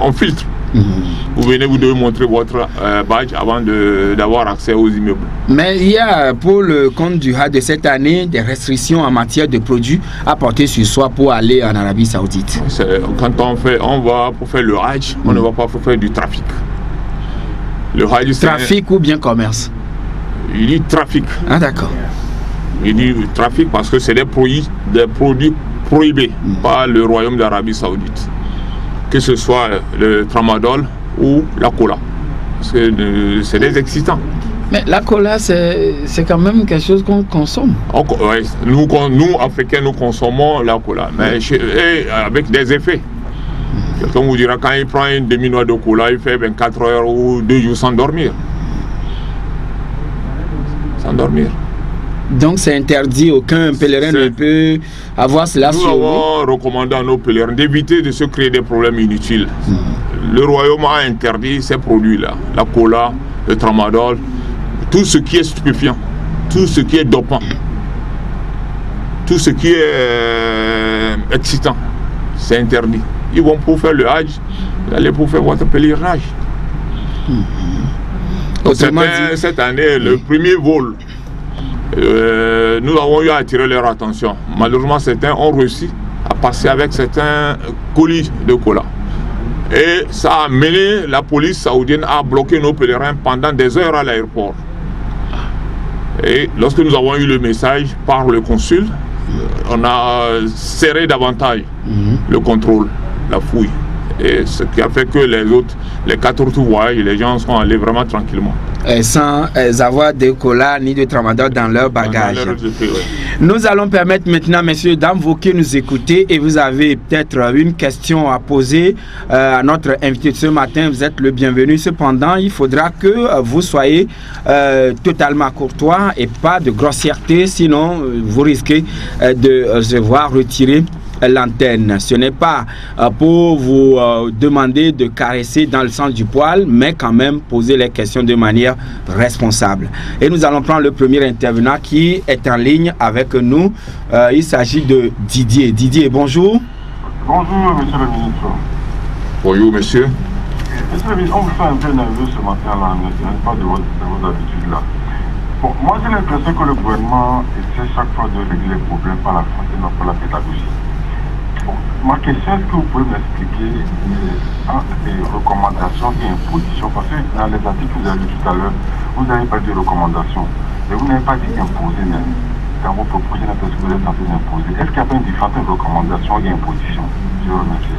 on filtre. Vous venez, vous devez montrer votre badge avant d'avoir accès aux immeubles. Mais il y a pour le compte du Hajj de cette année des restrictions en matière de produits à porter sur soi pour aller en Arabie Saoudite. Quand on va pour faire le Hajj, on ne va pas pour faire du trafic. Le Hajj, trafic ou bien commerce? Il dit trafic. Ah d'accord. Il dit trafic parce que c'est des produits prohibés par le Royaume d'Arabie Saoudite. Que ce soit le tramadol ou la cola. Parce que c'est des excitants. Mais la cola, c'est quand même quelque chose qu'on consomme. Ouais, nous, Africains, nous consommons la cola, mais avec des effets. Quelqu'un vous dira quand il prend une demi-noix de cola, il fait 24 heures ou 2 jours sans dormir. Sans dormir. Donc c'est interdit, aucun pèlerin ne peut avoir cela sur lui. Nous avons recommandé à nos pèlerins d'éviter de se créer des problèmes inutiles. Le royaume a interdit ces produits-là, la cola, le tramadol, tout ce qui est stupéfiant, tout ce qui est dopant, tout ce qui est excitant, c'est interdit. Ils vont pour faire le Hajj, vous allez pour faire votre pèlerinage. Cette année, le premier vol, nous avons eu à attirer leur attention. Malheureusement, certains ont réussi à passer avec certains colis de cola. Et ça a amené la police saoudienne à bloquer nos pèlerins pendant des heures à l'aéroport. Et lorsque nous avons eu le message par le consul, on a serré davantage le contrôle, la fouille. Et ce qui a fait que les 4 autres voyages, les gens sont allés vraiment tranquillement. Sans avoir de cola ni de tramadol dans leur bagage. Nous allons permettre maintenant, messieurs, dames, vous qui nous écoutez et vous avez peut-être une question à poser à notre invité de ce matin, vous êtes le bienvenu. Cependant, il faudra que vous soyez totalement courtois et pas de grossièreté, sinon vous risquez de se voir retirer l'antenne. Ce n'est pas pour vous demander de caresser dans le sens du poil, mais quand même poser les questions de manière responsable. Et nous allons prendre le premier intervenant qui est en ligne avec nous. Il s'agit de Didier. Didier, bonjour. Bonjour, monsieur le ministre. Bonjour, monsieur. Monsieur le ministre, on vous fait un peu nerveux ce matin-là, n'est-ce pas, de vos habitudes là. Bon, moi j'ai l'impression que le gouvernement essaie chaque fois de régler les problèmes par la force et non par la pédagogie. Ma question, est-ce que vous pouvez m'expliquer entre les recommandations et impositions? Parce que dans les articles que vous avez lu tout à l'heure, vous n'avez pas dit recommandations, mais vous n'avez pas dit imposer même. Quand vous proposez la personne, vous êtes censé imposer. Est-ce qu'il y a pas une différence entre recommandation et imposition? Je vous remercie.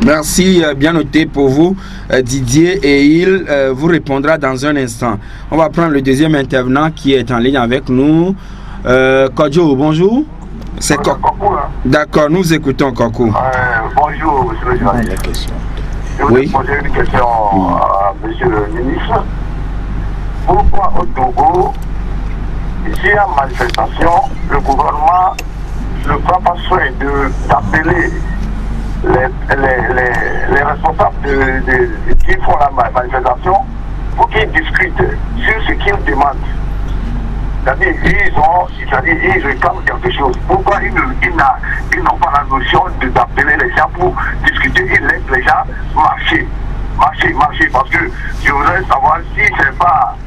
Merci, bien noté pour vous, Didier, et il vous répondra dans un instant. On va prendre le deuxième intervenant qui est en ligne avec nous. Kodjo, bonjour. C'est Kokou, hein? D'accord, nous écoutons Kokou. Bonjour, monsieur le journaliste. Je voudrais poser une question à monsieur le ministre. Pourquoi au Togo, s'il y a manifestation, le gouvernement ne prend pas soin d'appeler les responsables qui font la manifestation pour qu'ils discutent sur ce qu'ils demandent? C'est-à-dire, ils réclament quelque chose. Pourquoi ils n'ont pas la notion d'appeler les gens pour discuter? Ils laissent les gens marcher. Parce que je voudrais savoir si c'est pas...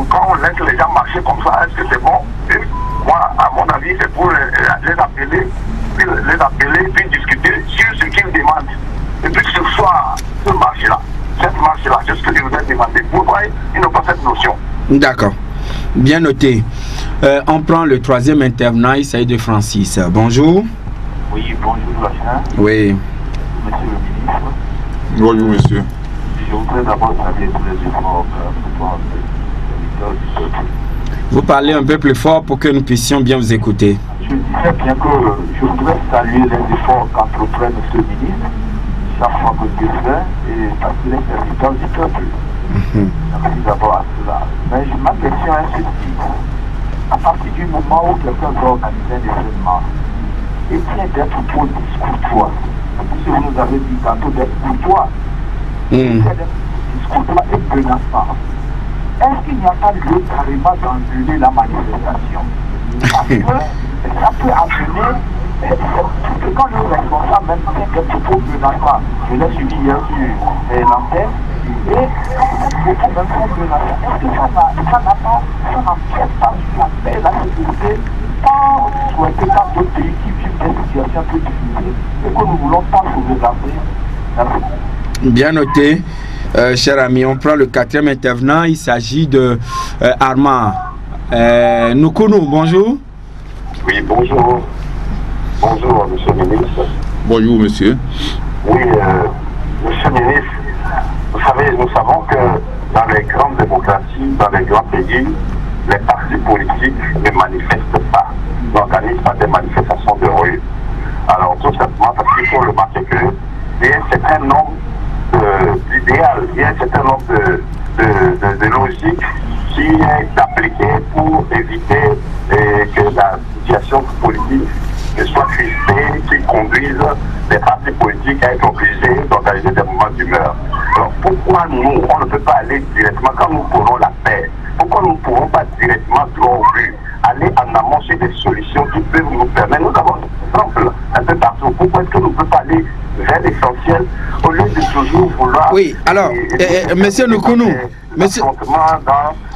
quand on laisse les gens marcher comme ça, est-ce que c'est bon? Et moi, à mon avis, c'est pour les appeler, puis discuter sur ce qu'ils demandent. Et puis ce soir, ce marché-là, cette marche-là, c'est ce que je vous ai demandé. Pourquoi ils n'ont pas cette notion? D'accord. Bien noté. On prend le troisième intervenant, il s'agit de Francis. Bonjour. Oui, bonjour, Bastien. Oui. Monsieur le ministre. Bonjour, monsieur. Je voudrais d'abord saluer tous les efforts pour du peuple. Vous parlez un peu plus fort pour que nous puissions bien vous écouter. Je disais bien que je voudrais saluer les efforts qu'entreprend monsieur le ministre chaque fois que Dieu fait, et parce qu'il est serviteur du peuple. Merci d'abord à cela. Mais ma question est ceci. À partir du moment où quelqu'un doit organiser un événement, et tient d'être police courtois, parce que vous nous avez dit tantôt d'être courtois, courtois et menaçant, est-ce qu'il n'y a pas lieu carrément d'annuler la manifestation? Parce que ça peut amener Quand le responsable même fait quelques propos menaçants, je l'ai suivi hier sur l'antenne, et ces propos même sont menaçants. Est-ce que ça n'empiète pas sur la paix et la sécurité, pas souhaiter dans d'autres pays qui vivent des situations un peu difficiles et que nous voulons pas sauvegarder? Merci. Bien noté, cher ami. On prend le 4e intervenant. Il s'agit de Armand. Noukounou, bonjour. Oui, bonjour. Bonjour, monsieur le ministre. Bonjour, monsieur. Oui, monsieur le ministre, vous savez, nous savons que dans les grandes démocraties, dans les grands pays, les partis politiques ne manifestent pas, n'organisent pas des manifestations de rue. Alors, tout simplement parce qu'il faut remarquer qu'il y a un certain nombre d'idéal, il y a un certain nombre de logiques qui est appliquée pour éviter que la situation politique ne soit crispée, qui conduise les partis politiques à être obligés d'organiser des moments d'humeur. Alors pourquoi nous, on ne peut pas aller directement, quand nous prenons la paix, pourquoi nous ne pouvons pas directement droit au but, aller en amont sur des solutions qui peuvent nous permettre. Nous avons des exemples un peu partout. Pourquoi est-ce que nous ne pouvons pas aller vers l'essentiel au lieu de toujours vouloir... Oui, alors, monsieur Noukounou, monsieur...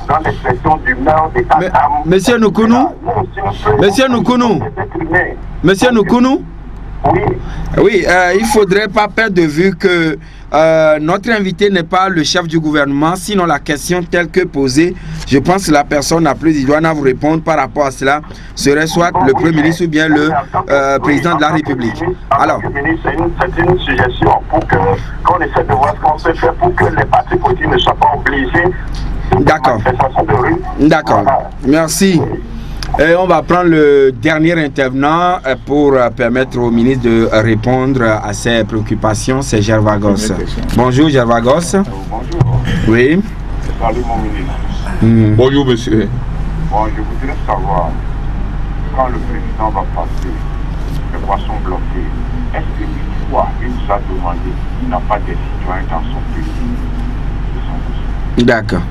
dans l'expression d'humeur, d'état d'âme... Monsieur Noukounou, monsieur Noukounou, monsieur Noukounou, oui. Oui, il ne faudrait pas perdre de vue que notre invité n'est pas le chef du gouvernement, sinon la question telle que posée, je pense que la personne la plus idoine à vous répondre par rapport à cela serait soit le Premier ministre ou bien le président de la République. Alors, c'est une suggestion pour qu'on essaie de voir ce qu'on peut faire pour que les partis politiques ne soient pas obligés. D'accord. D'accord. Merci. Et on va prendre le dernier intervenant pour permettre au ministre de répondre à ses préoccupations, c'est Gervagos. Bonjour Gervagos. Bonjour. Oui. Salut mon ministre. Bonjour monsieur. Bon, je voudrais savoir, quand le président va passer les boissons bloquées, est-ce qu'une fois il nous a demandé s'il n'a pas des citoyens dans son pays? D'accord.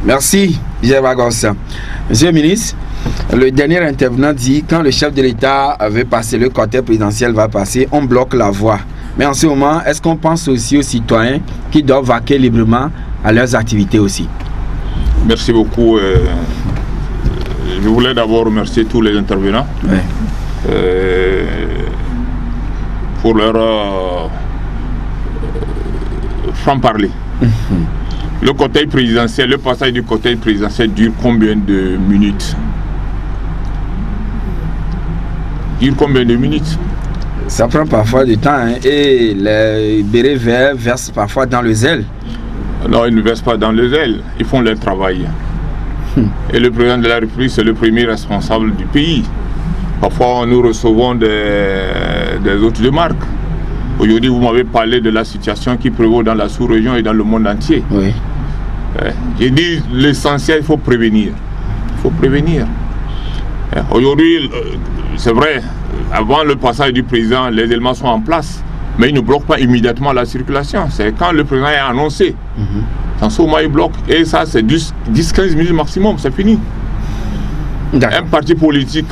Merci Gervagos. Monsieur le ministre, le dernier intervenant dit quand le chef de l'État veut passer, le cortège présidentiel va passer, on bloque la voie. Mais en ce moment, est-ce qu'on pense aussi aux citoyens qui doivent vaquer librement à leurs activités aussi? Merci beaucoup. Je voulais d'abord remercier tous les intervenants pour leur franc-parler. Le cortège présidentiel, le passage du cortège présidentiel dure combien de minutes? Ça prend parfois du temps hein, et les bérets verts versent parfois dans le zèle. Non, ils ne versent pas dans le zèle, ils font leur travail. Et le président de la République, c'est le premier responsable du pays. Parfois, nous recevons des hôtes de marque. Aujourd'hui, vous m'avez parlé de la situation qui prévaut dans la sous-région et dans le monde entier. Oui. J'ai dit l'essentiel, il faut prévenir. Il faut prévenir. Aujourd'hui, c'est vrai, avant le passage du président, les éléments sont en place, mais ils ne bloquent pas immédiatement la circulation. C'est quand le président est annoncé. Dans ce moment, il bloque. Et ça, c'est 10-15 minutes maximum, c'est fini. Un parti politique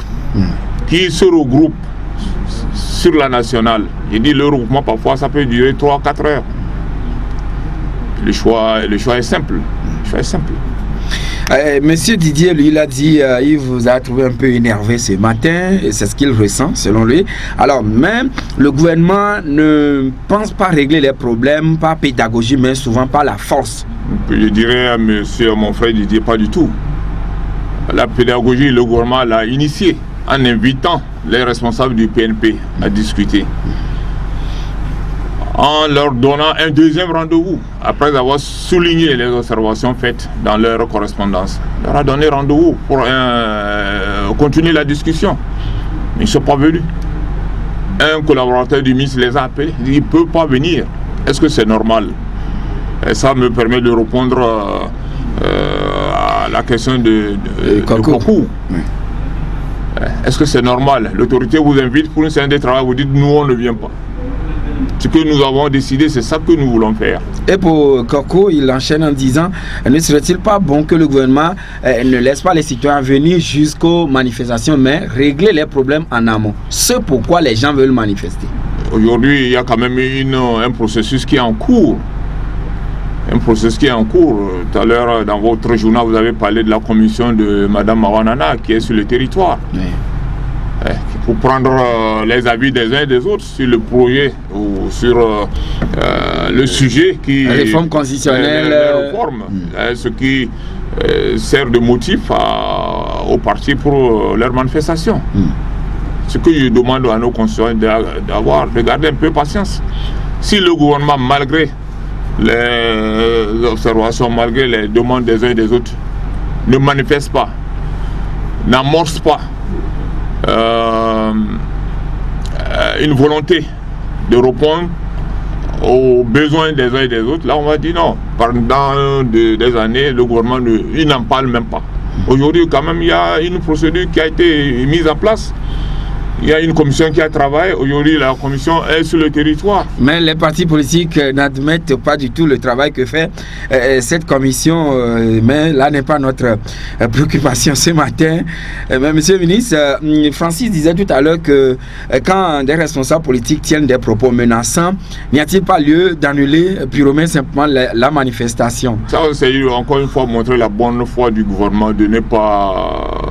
qui se regroupe sur la nationale, j'ai dit le regroupement, parfois, ça peut durer 3-4 heures. Le choix est simple. Le choix est simple. Monsieur Didier, lui, il a dit il vous a trouvé un peu énervé ce matin, et c'est ce qu'il ressent, selon lui. Alors, même le gouvernement ne pense pas régler les problèmes par pédagogie, mais souvent par la force. Je dirais à mon frère Didier, pas du tout. La pédagogie, le gouvernement l'a initiée en invitant les responsables du PNP à discuter, en leur donnant un deuxième rendez-vous, après avoir souligné les observations faites dans leur correspondance. On leur a donné rendez-vous pour continuer la discussion. Ils ne sont pas venus. Un collaborateur du ministre les a appelés, il dit, il ne peut pas venir. Est-ce que c'est normal? Et ça me permet de répondre à la question de concours. Oui. Est-ce que c'est normal? L'autorité vous invite pour une séance de travail, vous dites, nous on ne vient pas. Ce que nous avons décidé, c'est ça que nous voulons faire. Et pour Koko, il enchaîne en disant, ne serait-il pas bon que le gouvernement ne laisse pas les citoyens venir jusqu'aux manifestations, mais régler les problèmes en amont. C'est pourquoi les gens veulent manifester. Aujourd'hui, il y a quand même un processus qui est en cours. Un processus qui est en cours. Tout à l'heure, dans votre journal, vous avez parlé de la commission de Mme Mawanana qui est sur le territoire. Oui. Pour prendre les avis des uns et des autres sur le projet ou sur le sujet qui... La réforme constitutionnelle. Les réformes, ce qui sert de motif aux partis pour leur manifestation. Ce que je demande à nos concitoyens de garder un peu patience. Si le gouvernement, malgré les observations, malgré les demandes des uns et des autres, ne manifeste pas, n'amorce pas une volonté de répondre aux besoins des uns et des autres, là on va dire non. Pendant des années, le gouvernement il n'en parle même pas. Aujourd'hui, quand même, il y a une procédure qui a été mise en place. Il y a une commission qui a travaillé. Aujourd'hui, la commission est sur le territoire. Mais les partis politiques n'admettent pas du tout le travail que fait cette commission. Mais là n'est pas notre préoccupation ce matin. Mais Monsieur le ministre, Francis disait tout à l'heure que quand des responsables politiques tiennent des propos menaçants, n'y a-t-il pas lieu d'annuler purement simplement la manifestation? Ça, c'est encore une fois montrer la bonne foi du gouvernement de ne pas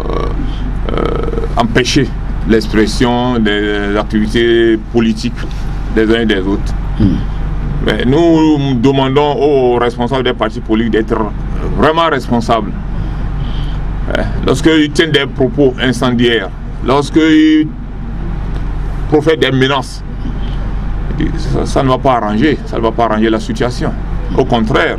empêcher l'expression des activités politiques des uns et des autres. Mais nous demandons aux responsables des partis politiques d'être vraiment responsables. Lorsqu'ils tiennent des propos incendiaires, lorsqu'ils profèrent des menaces, ça ne va pas arranger, ça ne va pas arranger la situation. Au contraire.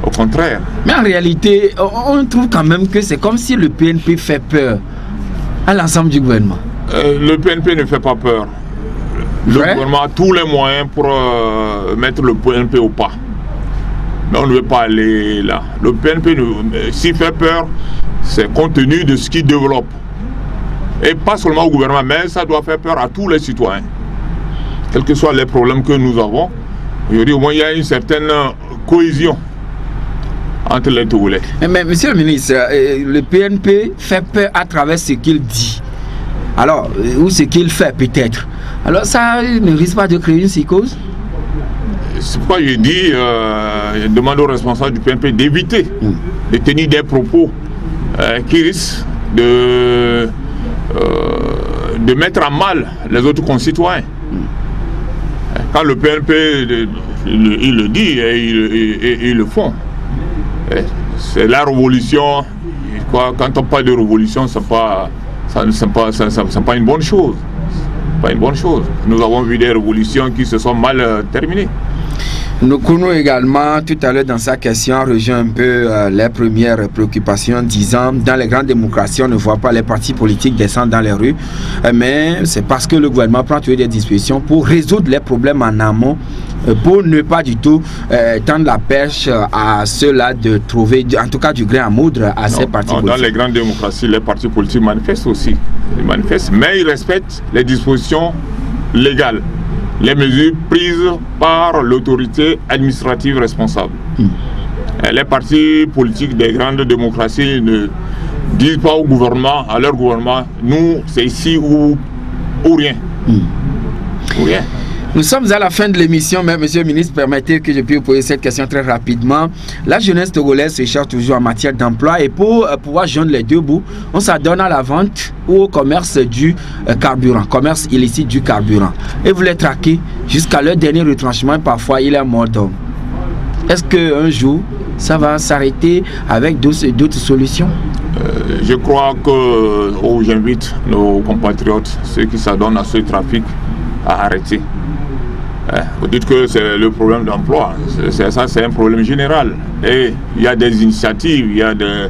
Au contraire. Mais en réalité, on trouve quand même que c'est comme si le PNP fait peur à l'ensemble du gouvernement. Le PNP ne fait pas peur. Le gouvernement a tous les moyens pour mettre le PNP au pas. Mais on ne veut pas aller là. Le PNP, s'il fait peur, c'est compte tenu de ce qu'il développe. Et pas seulement au gouvernement, mais ça doit faire peur à tous les citoyens. Quels que soient les problèmes que nous avons, aujourd'hui, au moins, il y a une certaine cohésion entre les Togolais. Mais Monsieur le ministre, le PNP fait peur à travers ce qu'il dit. Alors, ou ce qu'il fait peut-être. Alors ça ne risque pas de créer une psychose? C'est pourquoi je dis, je demande aux responsables du PNP d'éviter de tenir des propos qui risquent de mettre à mal les autres concitoyens. Quand le PNP, il le dit et ils le font. C'est la révolution. Quand on parle de révolution, c'est pas une bonne chose. Pas une bonne chose. Nous avons vu des révolutions qui se sont mal terminées. Nokounou également, tout à l'heure dans sa question, rejoint un peu les premières préoccupations, disant dans les grandes démocraties, on ne voit pas les partis politiques descendre dans les rues, mais c'est parce que le gouvernement prend toutes les dispositions pour résoudre les problèmes en amont, pour ne pas du tout tendre la perche à ceux-là de trouver, en tout cas du grain à moudre à ces partis politiques. Dans les grandes démocraties, les partis politiques manifestent aussi. Ils manifestent, mais ils respectent les dispositions légales, les mesures prises par l'autorité administrative responsable. Les partis politiques des grandes démocraties ne disent pas au gouvernement, à leur gouvernement, nous c'est ici ou rien. Ou rien. Nous sommes à la fin de l'émission, mais Monsieur le ministre, permettez que je puisse vous poser cette question très rapidement. La jeunesse togolaise se cherche toujours en matière d'emploi et pour pouvoir joindre les deux bouts, on s'adonne à la vente ou au commerce du carburant, commerce illicite du carburant. Et vous les traquez jusqu'à leur dernier retranchement, parfois il est mort d'homme. Est-ce qu'un jour, ça va s'arrêter avec d'autres solutions? Je crois que j'invite nos compatriotes, ceux qui s'adonnent à ce trafic, à arrêter. Vous dites que c'est le problème d'emploi, c'est un problème général. Et il y a des initiatives, il y a des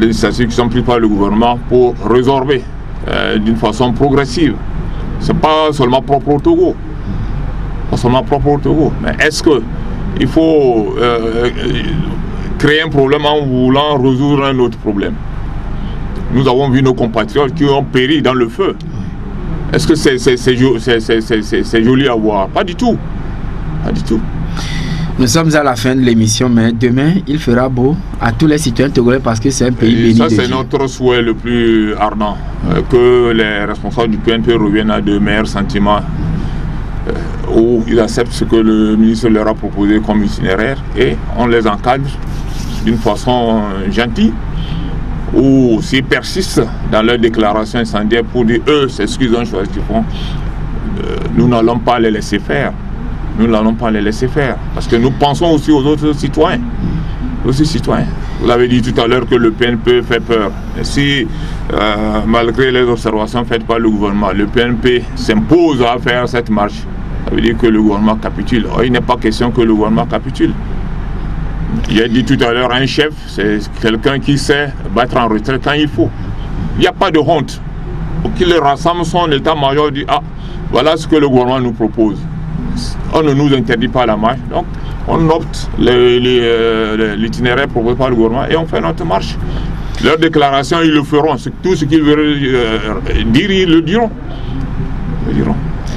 initiatives qui sont prises par le gouvernement pour résorber d'une façon progressive. Ce n'est pas seulement propre au Togo. Pas seulement propre au Togo. Mais est-ce qu'il faut créer un problème en voulant résoudre un autre problème? Nous avons vu nos compatriotes qui ont péri dans le feu. Est-ce que c'est joli à voir? Pas du tout. Pas du tout. Nous sommes à la fin de l'émission, mais demain, il fera beau à tous les citoyens togolais parce que c'est un pays béni ça, de c'est Dieu. notre souhait le plus ardent. Que les responsables du PNP reviennent à de meilleurs sentiments où ils acceptent ce que le ministre leur a proposé comme itinéraire et on les encadre d'une façon gentille, ou s'ils persistent dans leur déclaration incendiaire pour dire eux, c'est ce qu'ils ont choisi de faire, nous n'allons pas les laisser faire. Nous n'allons pas les laisser faire. Parce que nous pensons aussi aux autres citoyens. Vous avez dit tout à l'heure que le PNP fait peur. Et si, malgré les observations faites par le gouvernement, le PNP s'impose à faire cette marche, ça veut dire que le gouvernement capitule. Or, il n'est pas question que le gouvernement capitule. J'ai dit tout à l'heure, un chef, c'est quelqu'un qui sait battre en retraite quand il faut. Il n'y a pas de honte. Pour qu'il rassemble son état-major, dit ah, voilà ce que le gouvernement nous propose. On ne nous interdit pas la marche, donc on opte l'itinéraire proposé par le gouvernement et on fait notre marche. Leur déclaration, ils le feront. Tout ce qu'ils veulent dire, ils le diront. Il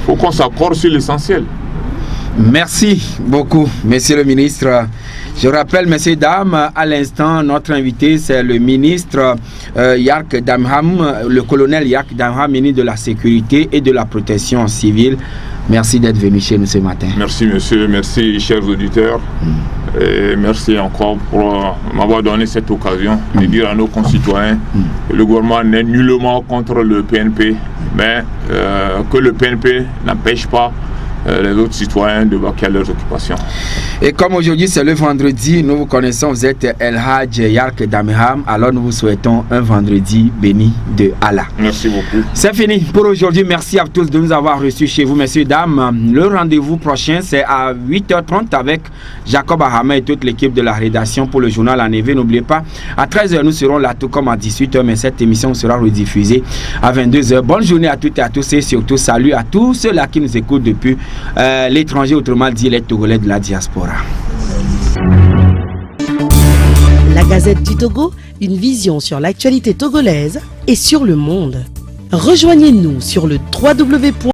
faut qu'on s'accorde sur l'essentiel. Merci beaucoup, monsieur le ministre. Je rappelle, messieurs, dames, à l'instant, notre invité, c'est le ministre Yark Damham, le colonel Yark Damham, ministre de la Sécurité et de la Protection civile. Merci d'être venu chez nous ce matin. Merci, monsieur. Merci, chers auditeurs. Et merci encore pour m'avoir donné cette occasion de dire à nos concitoyens que le gouvernement n'est nullement contre le PNP, mais que le PNP n'empêche pas les autres citoyens de vaquer à leurs occupations. Et comme aujourd'hui c'est le vendredi, nous vous connaissons, vous êtes El Hadj Yark Damham, alors nous vous souhaitons un vendredi béni de Allah. Merci beaucoup. C'est fini pour aujourd'hui, merci à tous de nous avoir reçus chez vous, messieurs, dames. Le rendez-vous prochain c'est à 8h30 avec Jacob Ahama et toute l'équipe de la rédaction pour le journal en éveil. N'oubliez pas, à 13h nous serons là tout comme à 18h, mais cette émission sera rediffusée à 22h. Bonne journée à toutes et à tous et surtout salut à tous ceux-là qui nous écoutent depuis l'étranger, autrement dit les Togolais de la diaspora. La Gazette du Togo, une vision sur l'actualité togolaise et sur le monde. Rejoignez-nous sur le www.